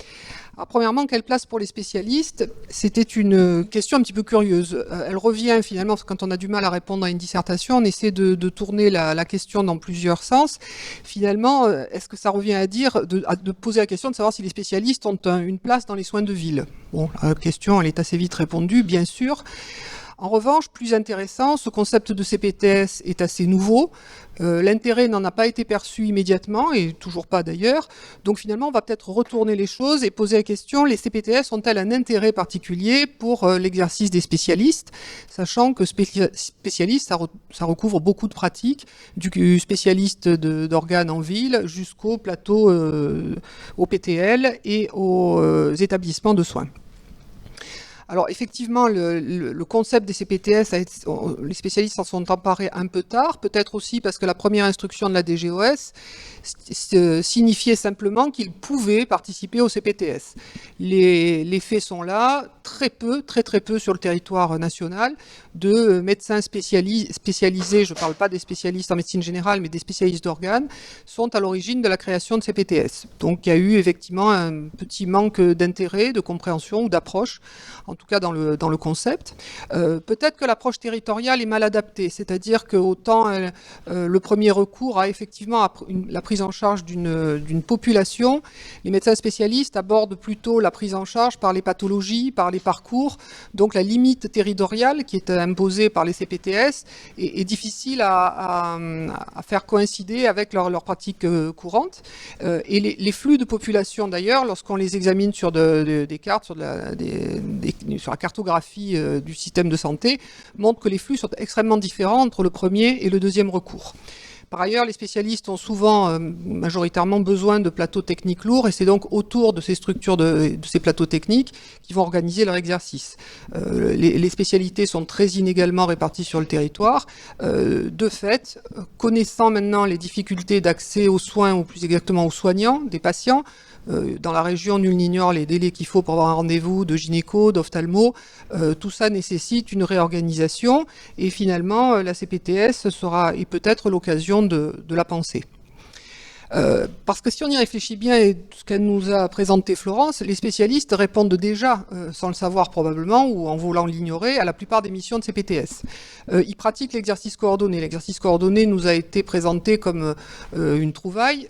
Alors, premièrement, quelle place pour les spécialistes? C'était une question un petit peu curieuse. Elle revient finalement, parce que quand on a du mal à répondre à une dissertation, on essaie de tourner la question dans plusieurs sens. Finalement, est-ce que ça revient à dire, de poser la question de savoir si les spécialistes ont une place dans les soins de ville? Bon, la question, elle est assez vite répondue, bien sûr. En revanche, plus intéressant, ce concept de CPTS est assez nouveau. L'intérêt n'en a pas été perçu immédiatement, et toujours pas d'ailleurs. Donc finalement, on va peut-être retourner les choses et poser la question, les CPTS ont-elles un intérêt particulier pour l'exercice des spécialistes, sachant que spécialiste, ça recouvre beaucoup de pratiques, du spécialiste d'organes en ville jusqu'au plateau au PTL et aux établissements de soins. Alors effectivement, le concept des CPTS, les spécialistes s'en sont emparés un peu tard, peut-être aussi parce que la première instruction de la DGOS signifiait simplement qu'ils pouvaient participer au CPTS. Les faits sont là, très peu sur le territoire national, de médecins spécialisés, je ne parle pas des spécialistes en médecine générale, mais des spécialistes d'organes, sont à l'origine de la création de CPTS. Donc il y a eu effectivement un petit manque d'intérêt, de compréhension ou d'approche, en tout cas dans le concept. Peut-être que l'approche territoriale est mal adaptée, c'est-à-dire que autant le premier recours a effectivement la prise en charge d'une population, les médecins spécialistes abordent plutôt la prise en charge par les pathologies, par les parcours, donc la limite territoriale qui est imposée par les CPTS est difficile à faire coïncider avec leur pratique courante. Et les flux de population d'ailleurs, lorsqu'on les examine sur des cartes, sur la cartographie du système de santé, montrent que les flux sont extrêmement différents entre le premier et le deuxième recours. Par ailleurs, les spécialistes ont souvent, majoritairement, besoin de plateaux techniques lourds et c'est donc autour de ces structures, de ces plateaux techniques, qu'ils vont organiser leur exercice. Les spécialités sont très inégalement réparties sur le territoire. De fait, connaissant maintenant les difficultés d'accès aux soins, ou plus exactement aux soignants des patients, dans la région, nul n'ignore les délais qu'il faut pour avoir un rendez-vous de gynéco, d'ophtalmo. Tout ça nécessite une réorganisation et finalement, la CPTS est peut-être l'occasion de la penser. Parce que si on y réfléchit bien, et ce qu'elle nous a présenté Florence, les spécialistes répondent déjà, sans le savoir probablement, ou en voulant l'ignorer, à la plupart des missions de CPTS. Ils pratiquent l'exercice coordonné. L'exercice coordonné nous a été présenté comme une trouvaille.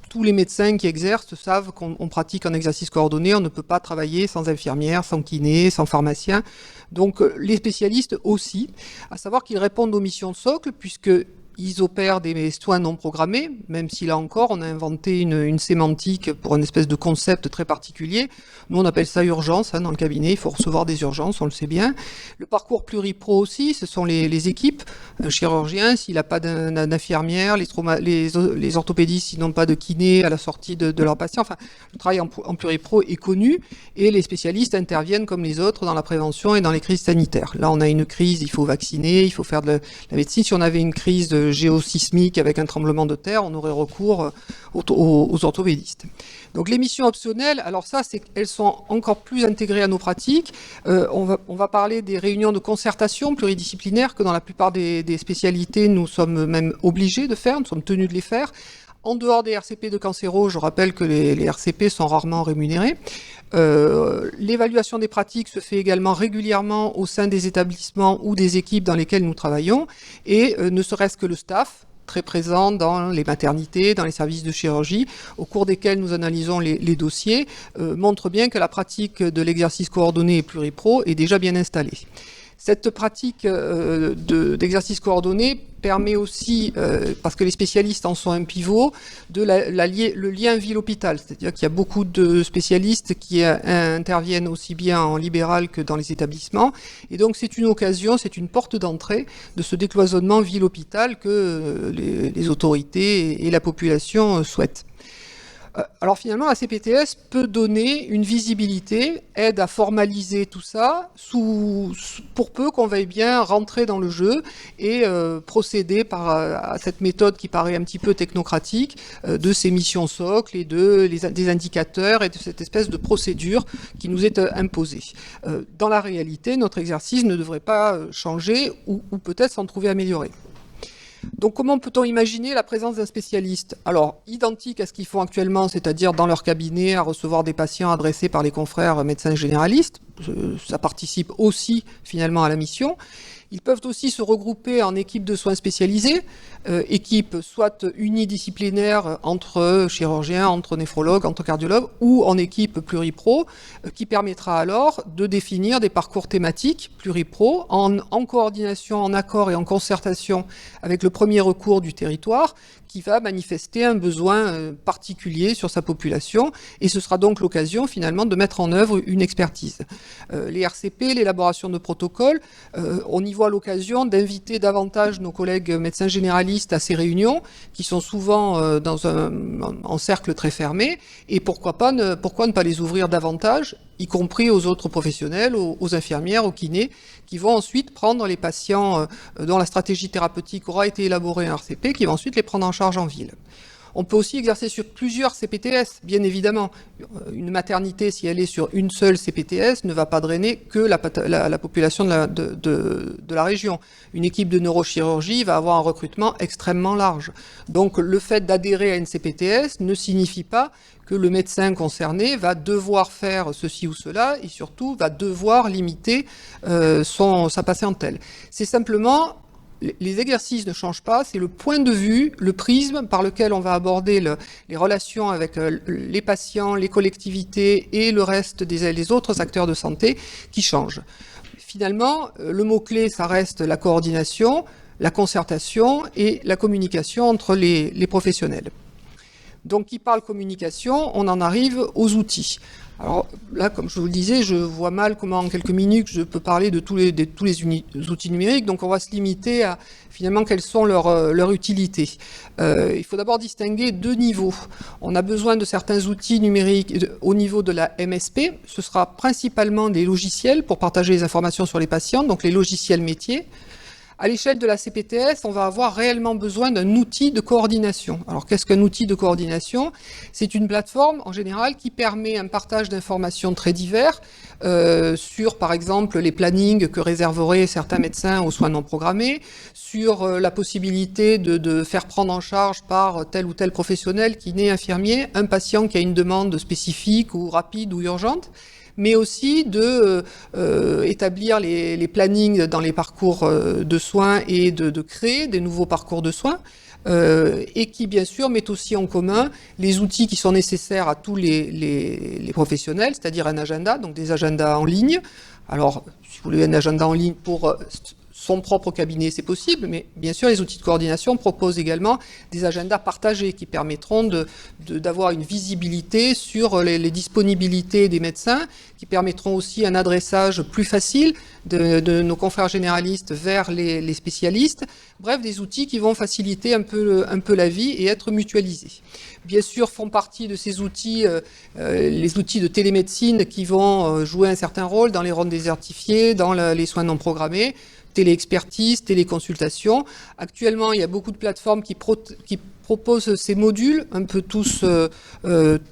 Tous les médecins qui exercent savent qu'on pratique un exercice coordonné, on ne peut pas travailler sans infirmière, sans kiné, sans pharmacien. Donc les spécialistes aussi, à savoir qu'ils répondent aux missions socles, puisque ils opèrent des soins non programmés, même si là encore, on a inventé une sémantique pour une espèce de concept très particulier. Nous, on appelle ça urgence dans le cabinet. Il faut recevoir des urgences, on le sait bien. Le parcours pluripro aussi, ce sont les équipes. Un chirurgien, s'il n'a pas d'infirmière, les orthopédistes, s'ils n'ont pas de kiné à la sortie de leurs patients. Enfin, le travail en pluripro est connu et les spécialistes interviennent comme les autres dans la prévention et dans les crises sanitaires. Là, on a une crise, il faut vacciner, il faut faire de la médecine. Si on avait une crise géosismique avec un tremblement de terre, on aurait recours aux orthopédistes. Donc les missions optionnelles, alors ça, elles sont encore plus intégrées à nos pratiques. On va parler des réunions de concertation pluridisciplinaires que dans la plupart des spécialités, nous sommes même obligés de faire, nous sommes tenus de les faire. En dehors des RCP de cancéro, je rappelle que les RCP sont rarement rémunérés. L'évaluation des pratiques se fait également régulièrement au sein des établissements ou des équipes dans lesquelles nous travaillons, et ne serait-ce que le staff, très présent dans les maternités, dans les services de chirurgie, au cours desquels nous analysons les dossiers, montre bien que la pratique de l'exercice coordonné et pluripro est déjà bien installée. Cette pratique d'exercice coordonné permet aussi, parce que les spécialistes en sont un pivot, le lien ville-hôpital. C'est-à-dire qu'il y a beaucoup de spécialistes qui interviennent aussi bien en libéral que dans les établissements. Et donc c'est une occasion, c'est une porte d'entrée de ce décloisonnement ville-hôpital que les autorités et la population souhaitent. Alors finalement, la CPTS peut donner une visibilité, aide à formaliser tout ça, pour peu qu'on veuille bien rentrer dans le jeu et procéder à cette méthode qui paraît un petit peu technocratique, de ces missions socles et des indicateurs et de cette espèce de procédure qui nous est imposée. Dans la réalité, notre exercice ne devrait pas changer ou peut-être s'en trouver amélioré. Donc comment peut-on imaginer la présence d'un spécialiste? Alors, identique à ce qu'ils font actuellement, c'est-à-dire dans leur cabinet, à recevoir des patients adressés par les confrères médecins généralistes. Ça participe aussi finalement à la mission. Ils peuvent aussi se regrouper en équipes de soins spécialisées, équipes soit unidisciplinaires entre chirurgiens, entre néphrologues, entre cardiologues, ou en équipe pluripro, qui permettra alors de définir des parcours thématiques pluripro en coordination, en accord et en concertation avec le premier recours du territoire, qui va manifester un besoin particulier sur sa population, et ce sera donc l'occasion finalement de mettre en œuvre une expertise. Les RCP, l'élaboration de protocoles, on y voit l'occasion d'inviter davantage nos collègues médecins généralistes à ces réunions, qui sont souvent en cercle très fermé, et pourquoi ne pas les ouvrir davantage, y compris aux autres professionnels, aux infirmières, aux kinés, qui vont ensuite prendre les patients dont la stratégie thérapeutique aura été élaborée en RCP, qui vont ensuite les prendre en charge en ville. On peut aussi exercer sur plusieurs CPTS, bien évidemment. Une maternité, si elle est sur une seule CPTS, ne va pas drainer que la population de la région. Une équipe de neurochirurgie va avoir un recrutement extrêmement large. Donc le fait d'adhérer à une CPTS ne signifie pas que le médecin concerné va devoir faire ceci ou cela, et surtout va devoir limiter sa patientèle. C'est simplement... Les exercices ne changent pas, c'est le point de vue, le prisme par lequel on va aborder les relations avec les patients, les collectivités et le reste des autres acteurs de santé qui change. Finalement, le mot-clé, ça reste la coordination, la concertation et la communication entre les professionnels. Donc, qui parle communication, on en arrive aux outils. Alors là, comme je vous le disais, je vois mal comment en quelques minutes je peux parler de tous les outils numériques, donc on va se limiter à finalement quelles sont leurs utilités. Il faut d'abord distinguer deux niveaux. On a besoin de certains outils numériques au niveau de la MSP, ce sera principalement des logiciels pour partager les informations sur les patients, donc les logiciels métiers. À l'échelle de la CPTS, on va avoir réellement besoin d'un outil de coordination. Alors, qu'est-ce qu'un outil de coordination? C'est une plateforme, en général, qui permet un partage d'informations très divers sur, par exemple, les plannings que réserveraient certains médecins aux soins non programmés, sur la possibilité de faire prendre en charge par tel ou tel professionnel qui n'est infirmier un patient qui a une demande spécifique ou rapide ou urgente, mais aussi établir les plannings dans les parcours de soins et de créer des nouveaux parcours de soins, et qui bien sûr met aussi en commun les outils qui sont nécessaires à tous les professionnels, c'est-à-dire un agenda, donc des agendas en ligne. Alors, si vous voulez un agenda en ligne pour son propre cabinet, c'est possible, mais bien sûr, les outils de coordination proposent également des agendas partagés qui permettront d'avoir une visibilité sur les disponibilités des médecins, qui permettront aussi un adressage plus facile de nos confrères généralistes vers les spécialistes. Bref, des outils qui vont faciliter un peu la vie et être mutualisés. Bien sûr, font partie de ces outils les outils de télémédecine qui vont jouer un certain rôle dans les rondes désertifiées, dans les soins non programmés, téléexpertise, téléconsultation. Actuellement, il y a beaucoup de plateformes qui proposent ces modules, un peu tous,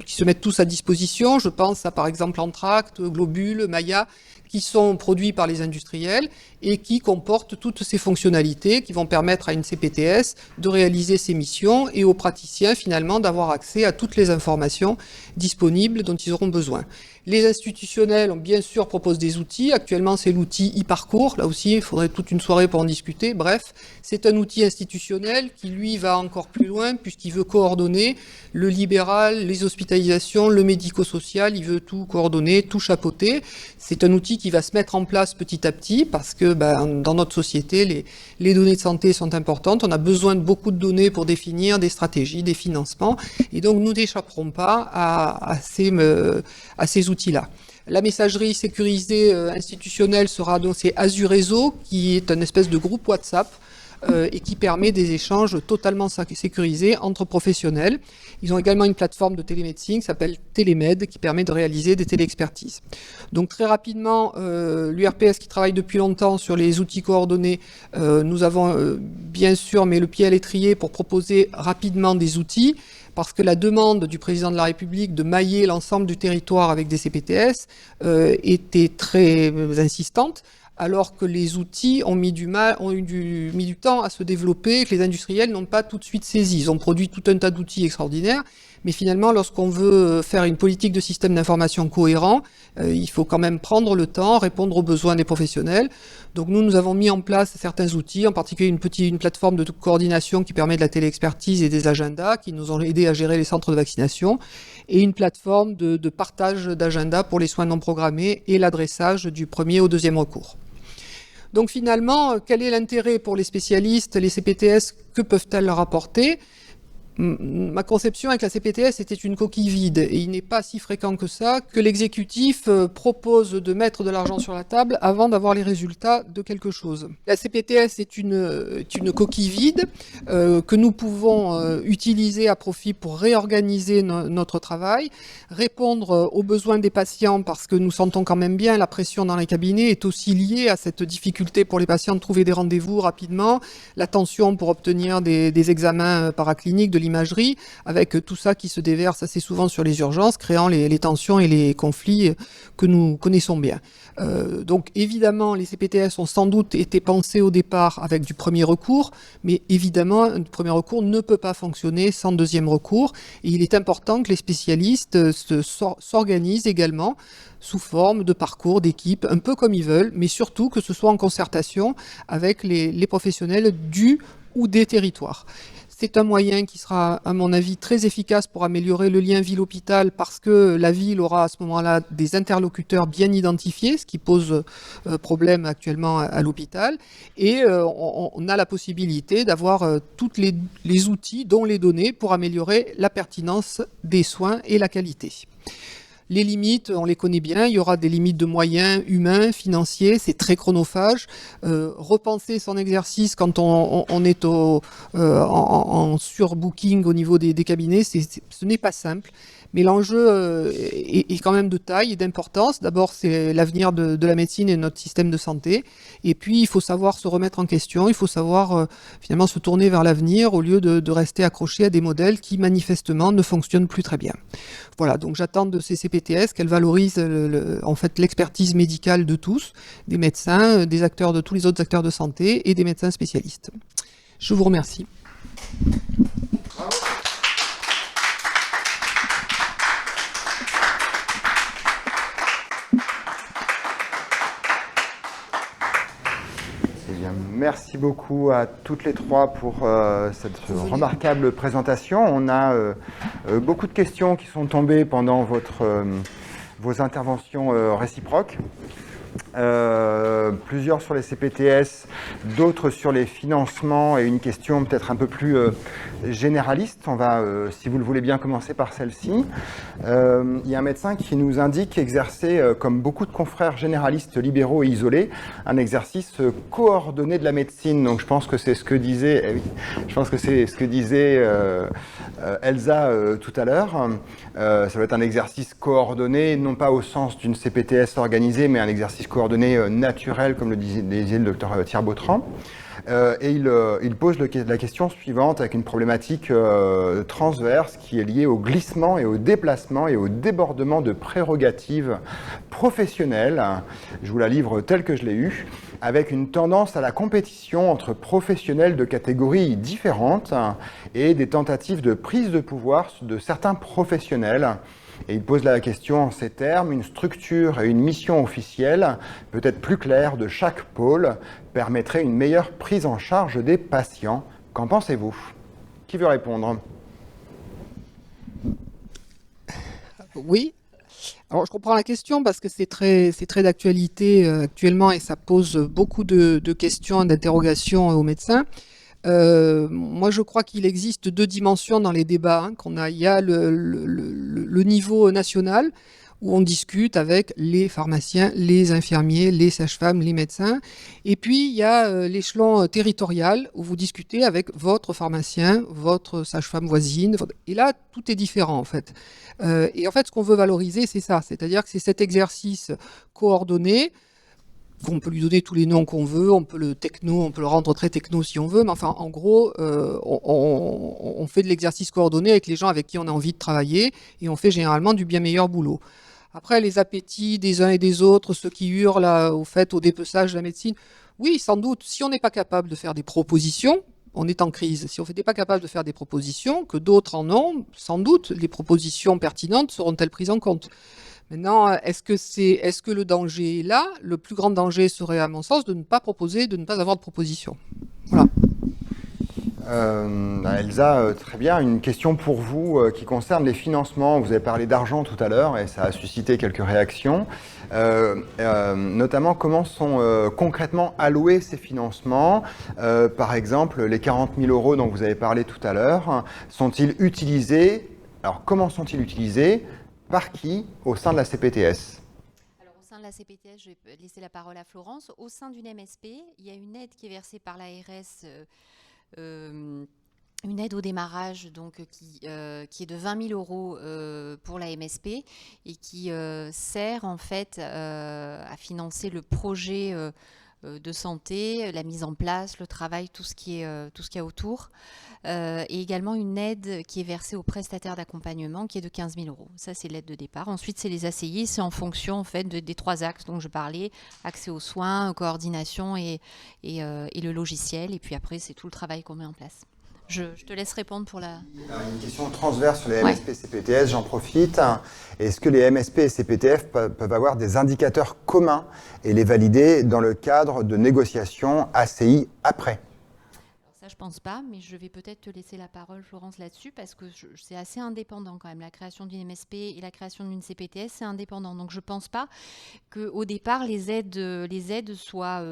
qui se mettent tous à disposition. Je pense à par exemple Entracte, Globule, Maya, qui sont produits par les industriels et qui comportent toutes ces fonctionnalités qui vont permettre à une CPTS de réaliser ses missions et aux praticiens finalement d'avoir accès à toutes les informations disponibles dont ils auront besoin. Les institutionnels, bien sûr, proposent des outils. Actuellement, c'est l'outil e-parcours. Là aussi, il faudrait toute une soirée pour en discuter. Bref, c'est un outil institutionnel qui, lui, va encore plus loin puisqu'il veut coordonner le libéral, les hospitalisations, le médico-social. Il veut tout coordonner, tout chapeauter. C'est un outil qui va se mettre en place petit à petit parce que dans notre société, les données de santé sont importantes. On a besoin de beaucoup de données pour définir des stratégies, des financements. Et donc, nous n'échapperons pas à ces outils-là. La messagerie sécurisée institutionnelle sera annoncée Azure Réseau, qui est une espèce de groupe WhatsApp et qui permet des échanges totalement sécurisés entre professionnels. Ils ont également une plateforme de télémédecine qui s'appelle Télémed, qui permet de réaliser des téléexpertises. Donc très rapidement, l'URPS qui travaille depuis longtemps sur les outils coordonnés, nous avons bien sûr mis le pied à l'étrier pour proposer rapidement des outils, parce que la demande du président de la République de mailler l'ensemble du territoire avec des CPTS était très insistante, alors que les outils ont mis du temps à se développer et que les industriels n'ont pas tout de suite saisi. Ils ont produit tout un tas d'outils extraordinaires, mais finalement, lorsqu'on veut faire une politique de système d'information cohérent, il faut quand même prendre le temps, répondre aux besoins des professionnels. Donc nous avons mis en place certains outils, en particulier une plateforme de coordination qui permet de la téléexpertise et des agendas, qui nous ont aidé à gérer les centres de vaccination, et une plateforme de partage d'agendas pour les soins non programmés et l'adressage du premier au deuxième recours. Donc finalement, quel est l'intérêt pour les spécialistes, les CPTS, que peuvent-elles leur apporter ? Ma conception avec la CPTS était une coquille vide et il n'est pas si fréquent que ça que l'exécutif propose de mettre de l'argent sur la table avant d'avoir les résultats de quelque chose. La CPTS est une coquille vide que nous pouvons utiliser à profit pour réorganiser notre travail, répondre aux besoins des patients parce que nous sentons quand même bien la pression dans les cabinets est aussi liée à cette difficulté pour les patients de trouver des rendez-vous rapidement, la tension pour obtenir des examens paracliniques, de l'imagerie, avec tout ça qui se déverse assez souvent sur les urgences, créant les tensions et les conflits que nous connaissons bien. Donc évidemment, les CPTS ont sans doute été pensés au départ avec du premier recours, mais évidemment, un premier recours ne peut pas fonctionner sans deuxième recours, et il est important que les spécialistes s'organisent également sous forme de parcours, d'équipe, un peu comme ils veulent, mais surtout que ce soit en concertation avec les professionnels du ou des territoires. C'est un moyen qui sera, à mon avis, très efficace pour améliorer le lien ville-hôpital parce que la ville aura à ce moment-là des interlocuteurs bien identifiés, ce qui pose problème actuellement à l'hôpital. Et on a la possibilité d'avoir tous les outils, dont les données, pour améliorer la pertinence des soins et la qualité. Les limites, on les connaît bien, il y aura des limites de moyens humains, financiers, c'est très chronophage. Repenser son exercice quand on est en surbooking au niveau des cabinets, ce n'est pas simple. Mais l'enjeu est quand même de taille et d'importance. D'abord, c'est l'avenir de la médecine et de notre système de santé. Et puis, il faut savoir se remettre en question. Il faut savoir finalement se tourner vers l'avenir au lieu de rester accroché à des modèles qui manifestement ne fonctionnent plus très bien. Voilà, donc j'attends de ces CPTS qu'elles valorisent en fait l'expertise médicale de tous, des médecins, des acteurs de tous les autres acteurs de santé et des médecins spécialistes. Je vous remercie. Merci beaucoup à toutes les trois pour cette remarquable présentation. On a beaucoup de questions qui sont tombées pendant vos interventions réciproques. plusieurs sur les CPTS, d'autres sur les financements et une question peut-être un peu plus généraliste. On va, si vous le voulez bien, commencer par celle-ci. Il y a un médecin qui nous indique exercer, comme beaucoup de confrères généralistes libéraux et isolés, un exercice coordonné de la médecine. Donc je pense que c'est ce que disait, Elsa tout à l'heure. Ça doit être un exercice coordonné, non pas au sens d'une CPTS organisée, mais un exercice coordonné naturel, comme le disait le docteur Thiers-Bautran. Et il pose la question suivante avec une problématique transverse qui est liée au glissement et au déplacement et au débordement de prérogatives professionnelles. Je vous la livre telle que je l'ai eue, avec une tendance à la compétition entre professionnels de catégories différentes et des tentatives de prise de pouvoir de certains professionnels. Et il pose la question en ces termes: une structure et une mission officielle, peut-être plus claire, de chaque pôle, permettrait une meilleure prise en charge des patients. Qu'en pensez-vous? Qui veut répondre? Oui. Alors je comprends la question parce que c'est très d'actualité actuellement et ça pose beaucoup de questions, d'interrogations aux médecins. Moi, je crois qu'il existe deux dimensions dans les débats. Il y a le niveau national, où on discute avec les pharmaciens, les infirmiers, les sages-femmes, les médecins. Et puis, il y a l'échelon territorial, où vous discutez avec votre pharmacien, votre sage-femme voisine. Et là, tout est différent, en fait. Et en fait, ce qu'on veut valoriser, c'est ça. C'est-à-dire que c'est cet exercice coordonné. On peut lui donner tous les noms qu'on veut, on peut le rendre très techno si on veut, mais enfin, en gros, on fait de l'exercice coordonné avec les gens avec qui on a envie de travailler, et on fait généralement du bien meilleur boulot. Après, les appétits des uns et des autres, ceux qui hurlent au dépeçage de la médecine, oui, sans doute, si on n'est pas capable de faire des propositions, on est en crise. Si on n'est pas capable de faire des propositions, que d'autres en ont, sans doute, les propositions pertinentes seront-elles prises en compte? Maintenant, est-ce que le danger est là? Le plus grand danger serait, à mon sens, de ne pas proposer, de ne pas avoir de proposition. Voilà. Elsa, très bien. Une question pour vous qui concerne les financements. Vous avez parlé d'argent tout à l'heure et ça a suscité quelques réactions. Notamment, comment sont concrètement alloués ces financements? Par exemple, les 40 000 € dont vous avez parlé tout à l'heure, sont-ils utilisés? Alors, comment sont-ils utilisés? Par qui au sein de la CPTS? Alors, au sein de la CPTS, je vais laisser la parole à Florence. Au sein d'une MSP, il y a une aide qui est versée par l'ARS, une aide au démarrage donc, qui est de 20 000 € pour la MSP et qui sert en fait à financer le projet de santé, la mise en place, le travail, tout ce qu'il y a autour. Et également une aide qui est versée aux prestataires d'accompagnement qui est de 15 000 €. Ça, c'est l'aide de départ. Ensuite, c'est les ACI. C'est en fonction en fait, des trois axes dont je parlais: accès aux soins, coordination et le logiciel. Et puis après, c'est tout le travail qu'on met en place. Je te laisse répondre pour la... Une question transverse sur les MSP et CPTS, j'en profite. Est-ce que les MSP et CPTF peuvent avoir des indicateurs communs et les valider dans le cadre de négociations ACI après? Ça, je pense pas, mais je vais peut-être te laisser la parole, Florence, là-dessus, parce que c'est assez indépendant quand même. La création d'une MSP et la création d'une CPTS, c'est indépendant. Donc, je pense pas qu'au départ, les aides soient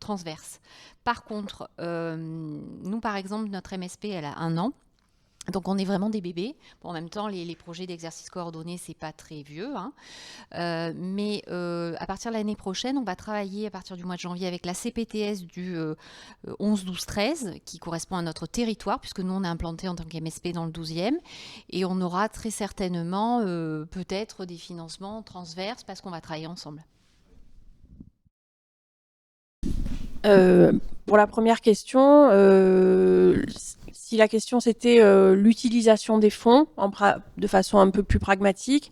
transverses. Par contre, nous, par exemple, notre MSP, elle a 1 an. Donc on est vraiment des bébés. Bon, en même temps, les projets d'exercice coordonné, c'est pas très vieux, hein. Mais à partir de l'année prochaine, on va travailler à partir du mois de janvier avec la CPTS du 11, 12, 13, qui correspond à notre territoire, puisque nous, on est implanté en tant qu'MSP dans le 12e. Et on aura très certainement peut-être des financements transverses parce qu'on va travailler ensemble. Pour la première question, si la question c'était l'utilisation des fonds de façon un peu plus pragmatique,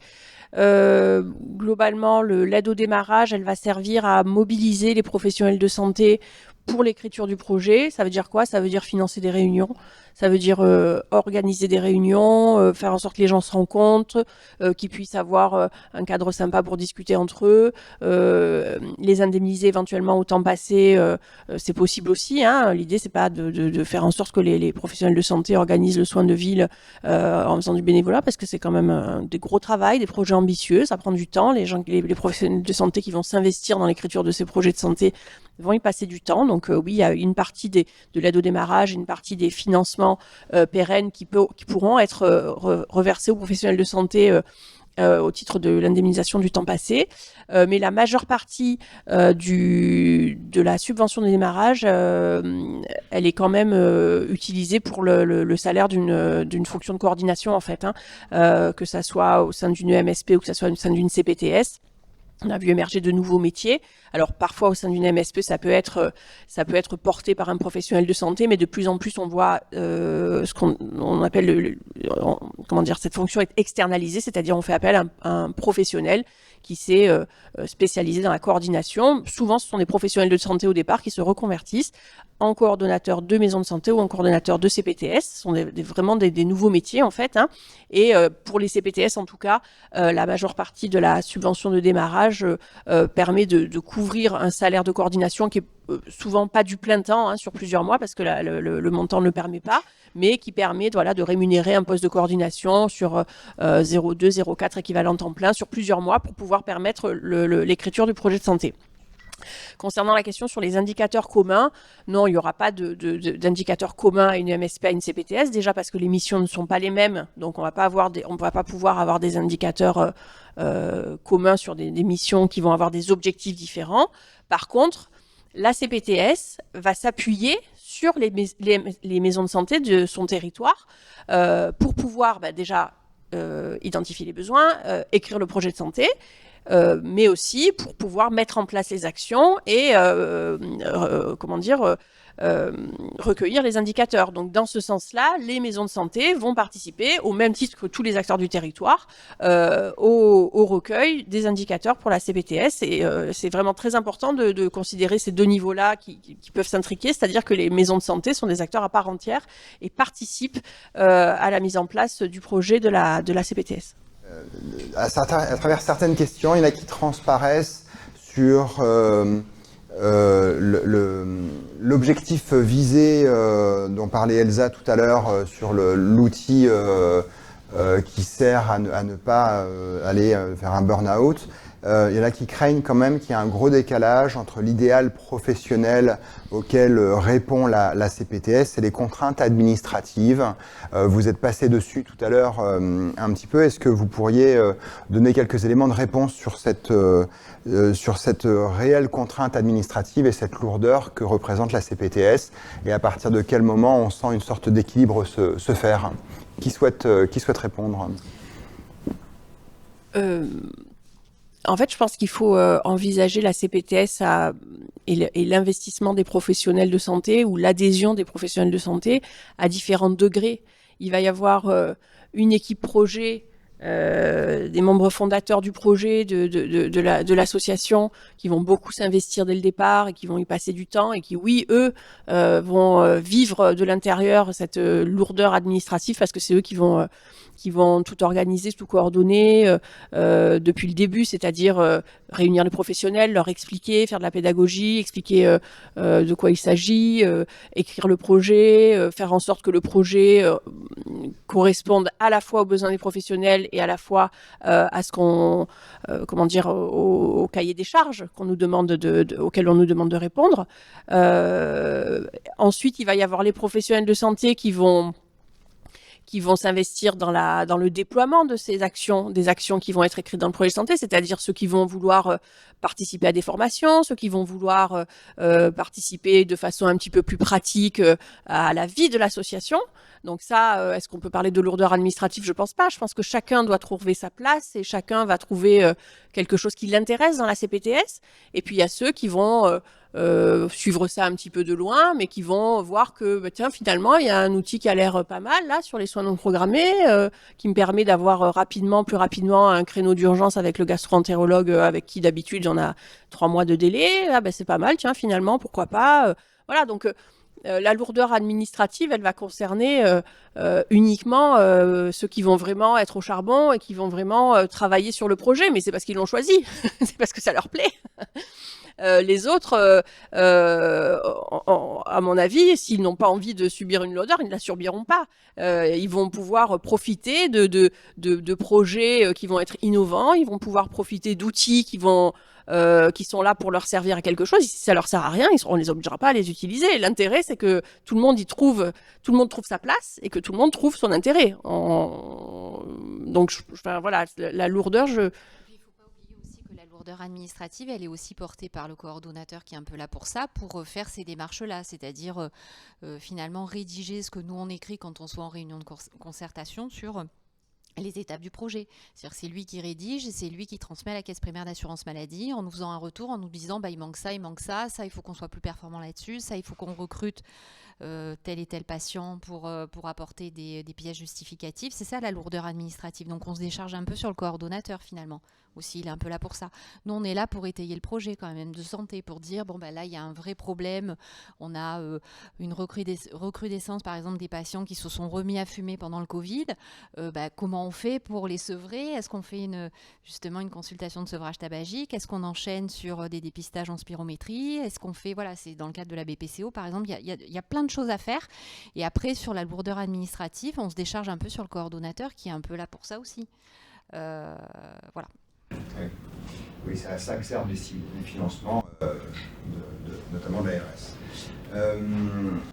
globalement, l'aide au démarrage, elle va servir à mobiliser les professionnels de santé pour l'écriture du projet. Ça veut dire quoi? Ça veut dire financer des réunions. Ça veut dire organiser des réunions, faire en sorte que les gens se rencontrent, qu'ils puissent avoir un cadre sympa pour discuter entre eux, les indemniser éventuellement au temps passé, c'est possible aussi. Hein. L'idée, c'est pas de faire en sorte que les professionnels de santé organisent le soin de ville en faisant du bénévolat, parce que c'est quand même des gros travail, des projets ambitieux, ça prend du temps. Les professionnels de santé qui vont s'investir dans l'écriture de ces projets de santé vont y passer du temps. Donc oui, il y a une partie de l'aide au démarrage, une partie des financements pérennes qui pourront être reversés aux professionnels de santé au titre de l'indemnisation du temps passé. Mais la majeure partie de la subvention de démarrage, elle est quand même utilisée pour le salaire d'une fonction de coordination, en fait, hein, que ça soit au sein d'une MSP ou que ça soit au sein d'une CPTS. On a vu émerger de nouveaux métiers. Alors parfois au sein d'une MSP, ça peut être porté par un professionnel de santé, mais de plus en plus on voit ce qu'on appelle cette fonction est externalisée, c'est-à-dire on fait appel à un professionnel qui s'est spécialisé dans la coordination. Souvent, ce sont des professionnels de santé au départ qui se reconvertissent en coordonnateurs de maisons de santé ou en coordonnateurs de CPTS. Ce sont vraiment des nouveaux métiers, en fait. Hein. Et pour les CPTS, en tout cas, la majeure partie de la subvention de démarrage permet de couvrir un salaire de coordination qui est souvent pas du plein temps, hein, sur plusieurs mois, parce que le montant ne le permet pas, mais qui permet de rémunérer un poste de coordination sur 0,2, 0,4 équivalent temps plein sur plusieurs mois pour pouvoir permettre l'écriture du projet de santé. Concernant la question sur les indicateurs communs, non, il n'y aura pas d'indicateurs communs à une MSP, à une CPTS, déjà parce que les missions ne sont pas les mêmes, donc on ne va pas pouvoir avoir des indicateurs communs sur des missions qui vont avoir des objectifs différents. Par contre, la CPTS va s'appuyer sur les maisons de santé de son territoire pour pouvoir déjà identifier les besoins, écrire le projet de santé, mais aussi pour pouvoir mettre en place les actions et recueillir les indicateurs. Donc dans ce sens-là, les maisons de santé vont participer au même titre que tous les acteurs du territoire au recueil des indicateurs pour la CPTS. Et c'est vraiment très important de considérer ces deux niveaux-là qui peuvent s'intriquer, c'est-à-dire que les maisons de santé sont des acteurs à part entière et participent à la mise en place du projet de la CPTS. À travers certaines questions, il y en a qui transparaissent sur l'objectif visé dont parlait Elsa tout à l'heure sur l'outil qui sert à ne pas aller vers un burn-out. Il y en a qui craignent quand même qu'il y ait un gros décalage entre l'idéal professionnel auquel répond la CPTS et les contraintes administratives. Vous êtes passé dessus tout à l'heure un petit peu. Est-ce que vous pourriez donner quelques éléments de réponse sur cette réelle contrainte administrative et cette lourdeur que représente la CPTS, et à partir de quel moment on sent une sorte d'équilibre se faire? Qui souhaite répondre? En fait, je pense qu'il faut envisager la CPTS et l'investissement des professionnels de santé ou l'adhésion des professionnels de santé à différents degrés. Il va y avoir une équipe projet, des membres fondateurs du projet, de l'association, qui vont beaucoup s'investir dès le départ et qui vont y passer du temps et qui, oui, eux, vont vivre de l'intérieur cette lourdeur administrative, parce que c'est eux qui vont tout organiser, tout coordonner depuis le début, c'est-à-dire réunir les professionnels, leur expliquer, faire de la pédagogie, expliquer de quoi il s'agit, écrire le projet, faire en sorte que le projet corresponde à la fois aux besoins des professionnels et à la fois à ce qu'on, au cahier des charges qu'on nous demande auquel on nous demande de répondre. Ensuite, il va y avoir les professionnels de santé qui vont s'investir dans le déploiement de ces actions, des actions qui vont être écrites dans le projet de santé, c'est-à-dire ceux qui vont vouloir participer à des formations, ceux qui vont vouloir participer de façon un petit peu plus pratique à la vie de l'association. Donc ça, est-ce qu'on peut parler de lourdeur administrative? Je pense pas. Je pense que chacun doit trouver sa place et chacun va trouver quelque chose qui l'intéresse dans la CPTS. Et puis il y a ceux qui vont suivre ça un petit peu de loin, mais qui vont voir que tiens, finalement il y a un outil qui a l'air pas mal là sur les soins non programmés, qui me permet d'avoir plus rapidement un créneau d'urgence avec le gastro-entérologue avec qui d'habitude on a 3 mois de délai. Ah c'est pas mal, tiens, finalement pourquoi pas. Voilà, donc la lourdeur administrative, elle va concerner uniquement ceux qui vont vraiment être au charbon et qui vont vraiment travailler sur le projet, mais c'est parce qu'ils l'ont choisi, c'est parce que ça leur plaît. Les autres, à mon avis, s'ils n'ont pas envie de subir une lourdeur, ils ne la subiront pas. Ils vont pouvoir profiter de projets qui vont être innovants, ils vont pouvoir profiter d'outils qui sont là pour leur servir à quelque chose. Si ça leur sert à rien, on les obligera pas à les utiliser. L'intérêt, c'est que tout le monde trouve sa place et que tout le monde trouve son intérêt. Donc, voilà, la lourdeur, La lourdeur administrative, elle est aussi portée par le coordonnateur qui est un peu là pour ça, pour faire ces démarches-là, c'est-à-dire finalement rédiger ce que nous on écrit quand on soit en réunion de concertation sur les étapes du projet. C'est-à-dire c'est lui qui rédige et c'est lui qui transmet à la caisse primaire d'assurance maladie en nous faisant un retour, en nous disant il manque ça, il faut qu'on soit plus performant là-dessus, ça il faut qu'on recrute tel et tel patient pour apporter des pièces justificatives. C'est ça la lourdeur administrative. Donc on se décharge un peu sur le coordonnateur finalement. Aussi, il est un peu là pour ça. Nous, on est là pour étayer le projet quand même de santé, pour dire, là, il y a un vrai problème. On a une recrudescence, par exemple, des patients qui se sont remis à fumer pendant le Covid. Comment on fait pour les sevrer? Est-ce qu'on fait justement une consultation de sevrage tabagique? Est-ce qu'on enchaîne sur des dépistages en spirométrie? Est-ce qu'on fait, c'est dans le cadre de la BPCO, par exemple, il y a plein de choses à faire. Et après, sur la lourdeur administrative, on se décharge un peu sur le coordonnateur qui est un peu là pour ça aussi. Voilà. Oui, c'est à ça que servent les financements, notamment de l'ARS.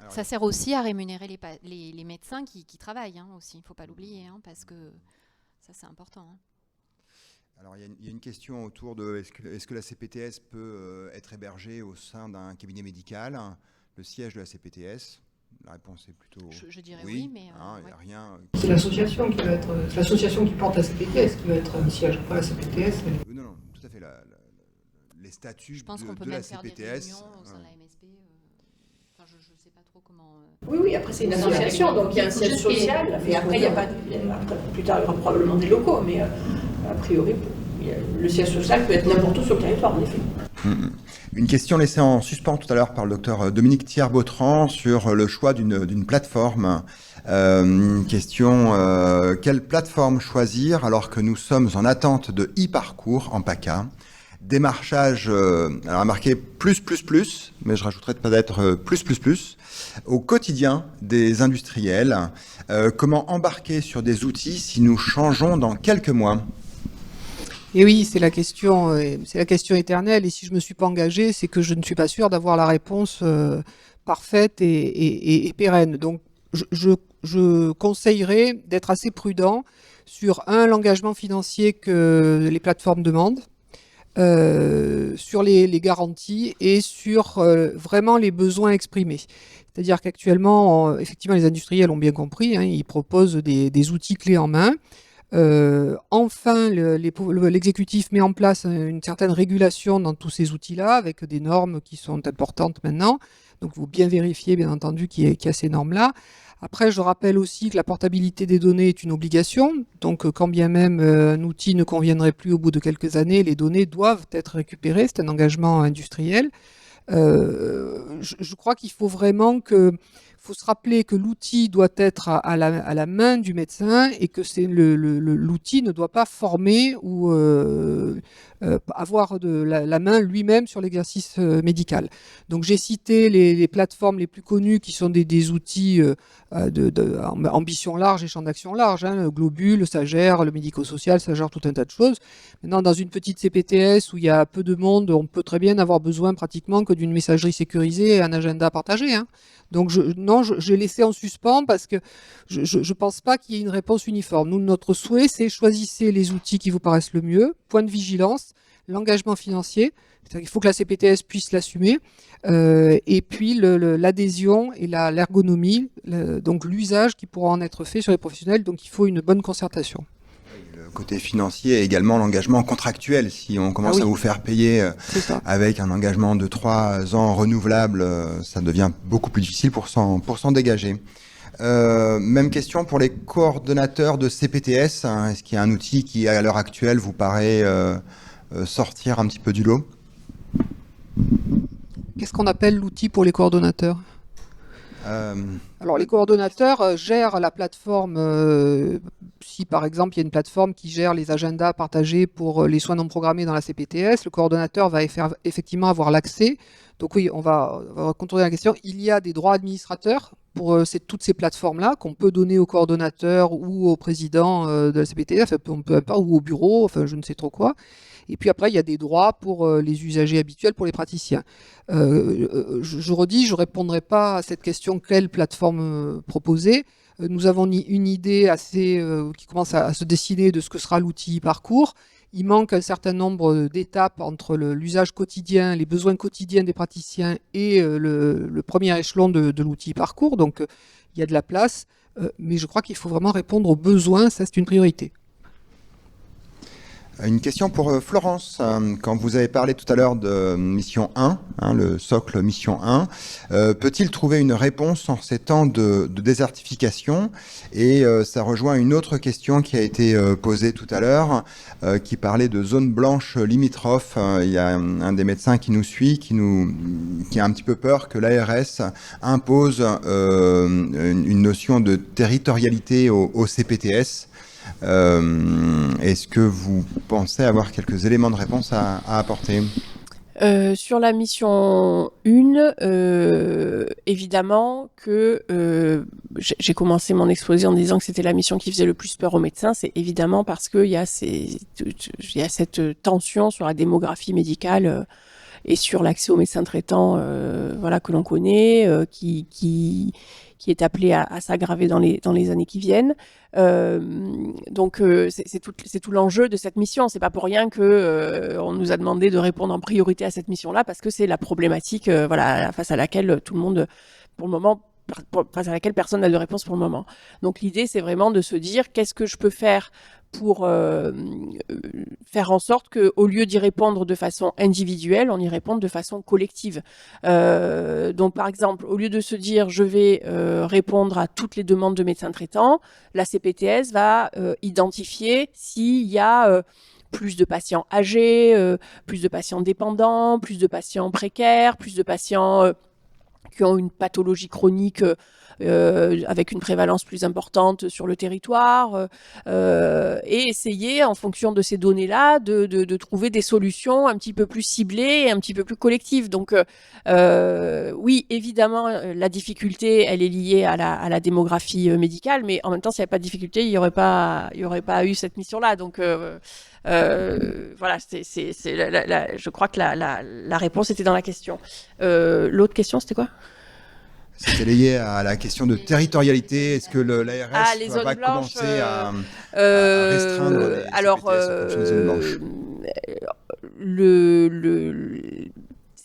Ça sert aussi à rémunérer les médecins qui travaillent aussi, il ne faut pas l'oublier, parce que ça c'est important. Alors il y a une question autour de est-ce que la CPTS peut être hébergée au sein d'un cabinet médical, le siège de la CPTS? La réponse est plutôt je dirais oui, mais y a rien. C'est l'association qui va être, c'est l'association qui porte la CPTS qui va être un siège, pas la CPTS. Non, tout à fait. Les statuts je pense qu'on peut de même la faire CPTS. Des réunions au sein de la MSP. Je ne sais pas trop comment. Oui, après c'est une association, donc il y a un siège social. Mais après, il y a pas. Plus tard, il y aura probablement des locaux, mais a priori, le siège social peut être n'importe où sur le territoire, en effet. Une question laissée en suspens tout à l'heure par le docteur Dominique Thiers-Bautran sur le choix d'une plateforme. Question, quelle plateforme choisir alors que nous sommes en attente de e-parcours en PACA? Démarchage, alors marqué plus, mais je rajouterais peut-être plus, au quotidien des industriels. Comment embarquer sur des outils si nous changeons dans quelques mois? Et oui, c'est la question éternelle. Et si je me suis pas engagé, c'est que je ne suis pas sûr d'avoir la réponse parfaite et pérenne. Donc, je conseillerais d'être assez prudent sur l'engagement financier que les plateformes demandent, sur les garanties et sur vraiment les besoins exprimés. C'est-à-dire qu'actuellement, effectivement, les industriels ont bien compris, ils proposent des outils clés en main. Enfin, l'exécutif met en place une certaine régulation dans tous ces outils-là, avec des normes qui sont importantes maintenant. Donc, il faut bien vérifier, bien entendu, qu'il y a ces normes-là. Après, je rappelle aussi que la portabilité des données est une obligation. Donc, quand bien même un outil ne conviendrait plus au bout de quelques années, les données doivent être récupérées. C'est un engagement industriel. Je crois qu'il faut vraiment faut se rappeler que l'outil doit être à la main du médecin et que l'outil ne doit pas former ou avoir la main lui-même sur l'exercice médical. Donc j'ai cité les plateformes les plus connues qui sont des outils ambition large et champ d'action large, le Globule, le Sagère, le médico-social, ça gère tout un tas de choses. Maintenant, dans une petite CPTS où il y a peu de monde, on peut très bien avoir besoin pratiquement que d'une messagerie sécurisée et un agenda partagé. Donc j'ai laissé en suspens parce que je pense pas qu'il y ait une réponse uniforme. Nous, notre souhait, c'est choisissez les outils qui vous paraissent le mieux, point de vigilance, l'engagement financier, c'est-à-dire qu'il faut que la CPTS puisse l'assumer, et puis l'adhésion et l'ergonomie, donc l'usage qui pourra en être fait sur les professionnels, donc il faut une bonne concertation. Le côté financier et également l'engagement contractuel. Si on commence à vous faire payer avec un engagement de 3 ans renouvelable, ça devient beaucoup plus difficile pour s'en dégager. Même question pour les coordonnateurs de CPTS. Est-ce qu'il y a un outil qui, à l'heure actuelle, vous paraît sortir un petit peu du lot? Qu'est-ce qu'on appelle l'outil pour les coordonnateurs? Alors, les coordonnateurs gèrent la plateforme. Si, par exemple, il y a une plateforme qui gère les agendas partagés pour les soins non programmés dans la CPTS, le coordonnateur va effectivement avoir l'accès. Donc oui, on va contourner la question. Il y a des droits administrateurs pour toutes ces plateformes-là qu'on peut donner au coordonnateur ou au président de la CPTS, peu importe, ou au bureau, enfin je ne sais trop quoi. Et puis après, il y a des droits pour les usagers habituels, pour les praticiens. Je redis, je ne répondrai pas à cette question quelle plateforme proposer. Nous avons une idée qui commence à se dessiner de ce que sera l'outil parcours. Il manque un certain nombre d'étapes entre l'usage quotidien, les besoins quotidiens des praticiens et le premier échelon de l'outil parcours. Donc, il y a de la place, mais je crois qu'il faut vraiment répondre aux besoins, ça c'est une priorité. Une question pour Florence. Quand vous avez parlé tout à l'heure de mission 1, le socle mission 1, peut-il trouver une réponse en ces temps de désertification? Et ça rejoint une autre question qui a été posée tout à l'heure, qui parlait de zones blanches limitrophes. Il y a un des médecins qui nous suit, qui a un petit peu peur que l'ARS impose une notion de territorialité au CPTS. Est-ce que vous pensez avoir quelques éléments de réponse à apporter? Sur la mission 1, évidemment que j'ai commencé mon exposé en disant que c'était la mission qui faisait le plus peur aux médecins. C'est évidemment parce qu'il y a cette tension sur la démographie médicale et sur l'accès aux médecins traitants que l'on connaît, qui est appelé à s'aggraver dans les années qui viennent. Donc c'est tout l'enjeu de cette mission. C'est pas pour rien que on nous a demandé de répondre en priorité à cette mission-là, parce que c'est la problématique face à laquelle tout le monde, pour le moment, face à laquelle personne n'a de réponse pour le moment. Donc l'idée, c'est vraiment de se dire qu'est-ce que je peux faire pour faire en sorte qu'au lieu d'y répondre de façon individuelle, on y réponde de façon collective. Donc par exemple, au lieu de se dire je vais répondre à toutes les demandes de médecins traitants, la CPTS va identifier s'il y a plus de patients âgés, plus de patients dépendants, plus de patients précaires, plus de patients qui ont une pathologie chronique avec une prévalence plus importante sur le territoire, et essayer, en fonction de ces données-là, de trouver des solutions un petit peu plus ciblées et un petit peu plus collectives. Donc, oui, évidemment, la difficulté, elle est liée à la démographie médicale, mais en même temps, s'il n'y avait pas de difficulté, il n'y aurait pas eu cette mission-là. Donc, voilà, je crois que la réponse était dans la question. L'autre question, c'était quoi? C'était lié à la question de territorialité. Est-ce que l'ARS les va zones pas blanches, commencer à restreindre les alors, CPTS en fonction des zones blanches?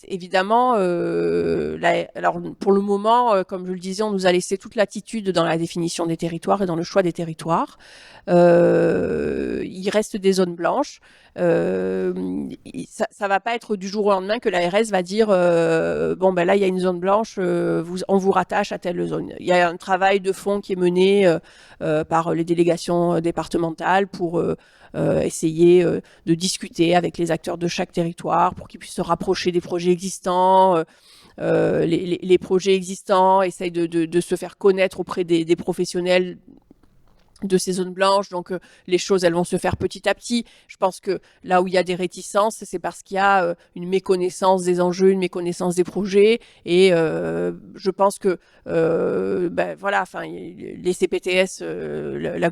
Évidemment, alors pour le moment, comme je le disais, on nous a laissé toute latitude dans la définition des territoires et dans le choix des territoires. Il reste des zones blanches. Ça va pas être du jour au lendemain que l'ARS va dire bon ben là il y a une zone blanche, on vous rattache à telle zone. Il y a un travail de fond qui est mené par les délégations départementales pour essayer de discuter avec les acteurs de chaque territoire pour qu'ils puissent se rapprocher des projets existants. Les projets existants essayent de se faire connaître auprès des professionnels de ces zones blanches, donc les choses elles vont se faire petit à petit. Je pense que là où il y a des réticences, c'est parce qu'il y a une méconnaissance des enjeux, une méconnaissance des projets, et je pense que les CPTS, la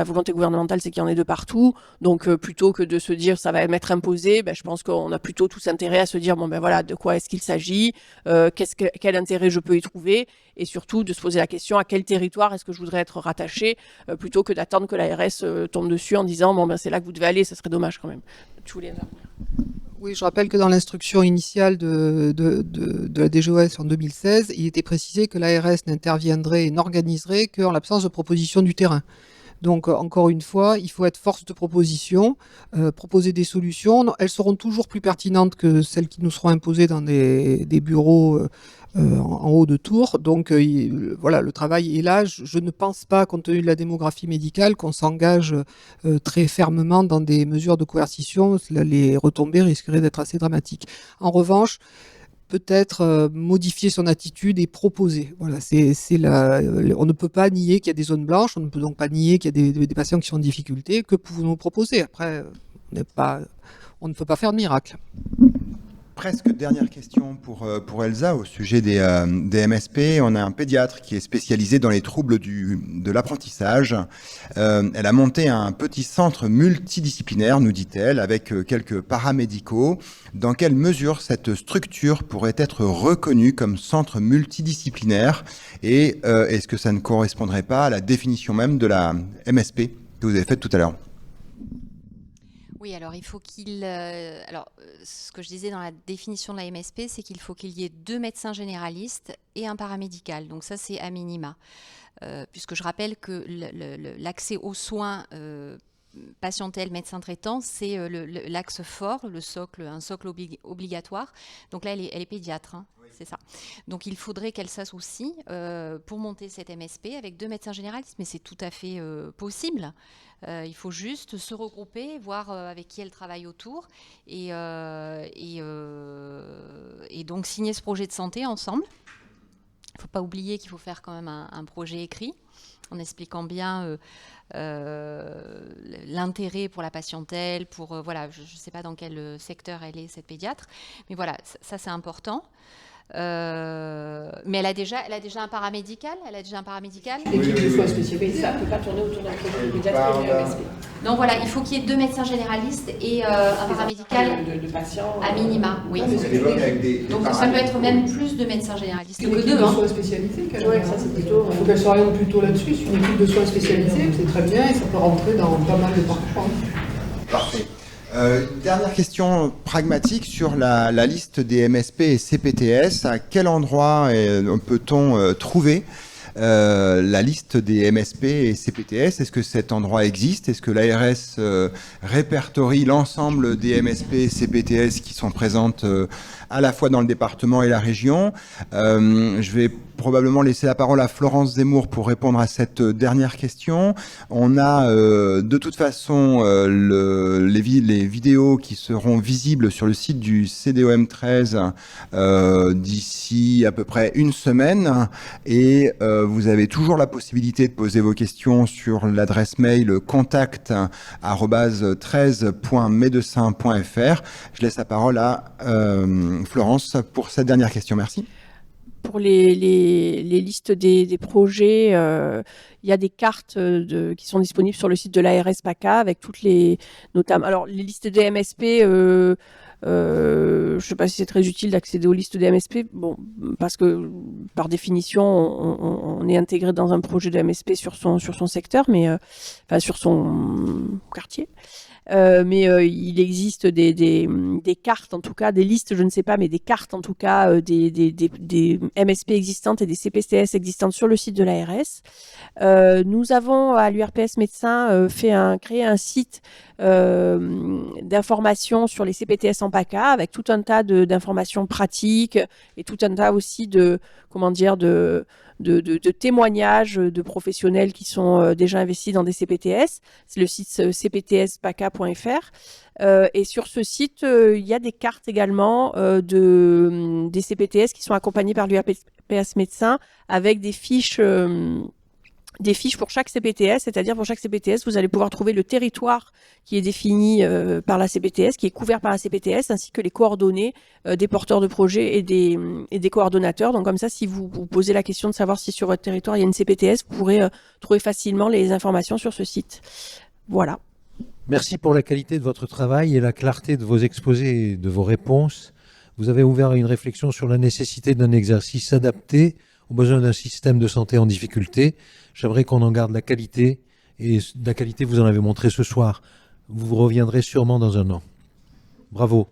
volonté gouvernementale, c'est qu'il y en ait de partout. Donc plutôt que de se dire ça va m'être imposé, je pense qu'on a plutôt tous intérêt à se dire de quoi est-ce qu'il s'agit, quel intérêt je peux y trouver, et surtout de se poser la question à quel territoire est-ce que je voudrais être rattaché, plutôt que d'attendre que l'ARS tombe dessus en disant c'est là que vous devez aller, ça serait dommage quand même. Tu voulais intervenir? Oui, je rappelle que dans l'instruction initiale de la DGOS en 2016, il était précisé que l'ARS n'interviendrait et n'organiserait qu'en l'absence de proposition du terrain. Donc, encore une fois, il faut être force de proposition, proposer des solutions. Elles seront toujours plus pertinentes que celles qui nous seront imposées dans des bureaux en haut de tour. Donc, voilà, le travail est là. Je ne pense pas, compte tenu de la démographie médicale, qu'on s'engage très fermement dans des mesures de coercition. Les retombées risqueraient d'être assez dramatiques. En revanche, peut-être modifier son attitude et proposer. Voilà, on ne peut pas nier qu'il y a des zones blanches, on ne peut donc pas nier qu'il y a des patients qui sont en difficulté. Que pouvons-nous proposer? Après, on ne peut pas faire de miracle. Presque dernière question pour Elsa au sujet des MSP. On a un pédiatre qui est spécialisé dans les troubles de l'apprentissage. Elle a monté un petit centre multidisciplinaire, nous dit-elle, avec quelques paramédicaux. Dans quelle mesure cette structure pourrait être reconnue comme centre multidisciplinaire et est-ce que ça ne correspondrait pas à la définition même de la MSP que vous avez faite tout à l'heure? Oui, alors il faut ce que je disais dans la définition de la MSP, c'est qu'il faut qu'il y ait 2 médecins généralistes et un paramédical. Donc ça, c'est à minima. Puisque je rappelle que l'accès aux soins patientèle, médecin traitant, c'est l'axe fort, un socle obligatoire. Donc là, elle est pédiatre, hein, oui. C'est ça. Donc il faudrait qu'elle s'associe pour monter cette MSP avec 2 médecins généralistes, mais c'est tout à fait possible. Il faut juste se regrouper, voir avec qui elle travaille autour et donc signer ce projet de santé ensemble. Il ne faut pas oublier qu'il faut faire quand même un projet écrit en expliquant bien l'intérêt pour la patientèle, voilà, je ne sais pas dans quel secteur elle est, cette pédiatre, mais voilà, ça c'est important. Mais elle a déjà un paramédical. L'équipe de soins spécialisés, ça ne peut pas tourner autour d'un projet de pédiatrie et de MSP. Non, voilà, il faut qu'il y ait 2 médecins généralistes et un paramédical de patients à minima. Oui. Donc ça peut être même plus de médecins généralistes que 2. L'équipe de soins spécialisés, ça c'est plutôt. Il faut qu'elle s'oriente plutôt là-dessus. C'est une équipe de soins spécialisés, c'est très bien et ça peut rentrer dans pas mal de parcours. Parfait. Dernière question pragmatique sur la liste des MSP et CPTS. À quel endroit peut-on trouver la liste des MSP et CPTS? Est-ce que cet endroit existe? Est-ce que l'ARS répertorie l'ensemble des MSP et CPTS qui sont présentes à la fois dans le département et la région? Je vais probablement laisser la parole à Florence Zemmour pour répondre à cette dernière question. On a de toute façon les vidéos qui seront visibles sur le site du CDOM 13 d'ici à peu près une semaine et vous avez toujours la possibilité de poser vos questions sur l'adresse mail contact@13.medecin.fr. Je laisse la parole à Florence pour cette dernière question. Merci. Pour les listes des projets, il y a des cartes qui sont disponibles sur le site de l'ARS PACA avec toutes notamment. Alors, les listes des MSP, je ne sais pas si c'est très utile d'accéder aux listes des MSP, bon, parce que par définition, on est intégré dans un projet de MSP sur son secteur, enfin sur son quartier. Mais il existe des cartes, en tout cas, des listes, je ne sais pas, mais des cartes, en tout cas, des MSP existantes et des CPTS existantes sur le site de l'ARS. Nous avons, à l'URPS Médecins, créé un site d'informations sur les CPTS en PACA, avec tout un tas d'informations pratiques et tout un tas aussi de témoignages de professionnels qui sont déjà investis dans des CPTS. C'est le site cptspaca.fr. Et sur ce site, il y a des cartes également des CPTS qui sont accompagnés par l'URPS Médecins avec des fiches pour chaque CPTS, c'est-à-dire pour chaque CPTS, vous allez pouvoir trouver le territoire qui est défini par la CPTS, qui est couvert par la CPTS, ainsi que les coordonnées des porteurs de projets et des coordonnateurs. Donc comme ça, si vous posez la question de savoir si sur votre territoire il y a une CPTS, vous pourrez trouver facilement les informations sur ce site. Voilà. Merci pour la qualité de votre travail et la clarté de vos exposés et de vos réponses. Vous avez ouvert une réflexion sur la nécessité d'un exercice adapté aux besoins d'un système de santé en difficulté. J'aimerais qu'on en garde la qualité, et la qualité, vous en avez montré ce soir. Vous reviendrez sûrement dans un an. Bravo.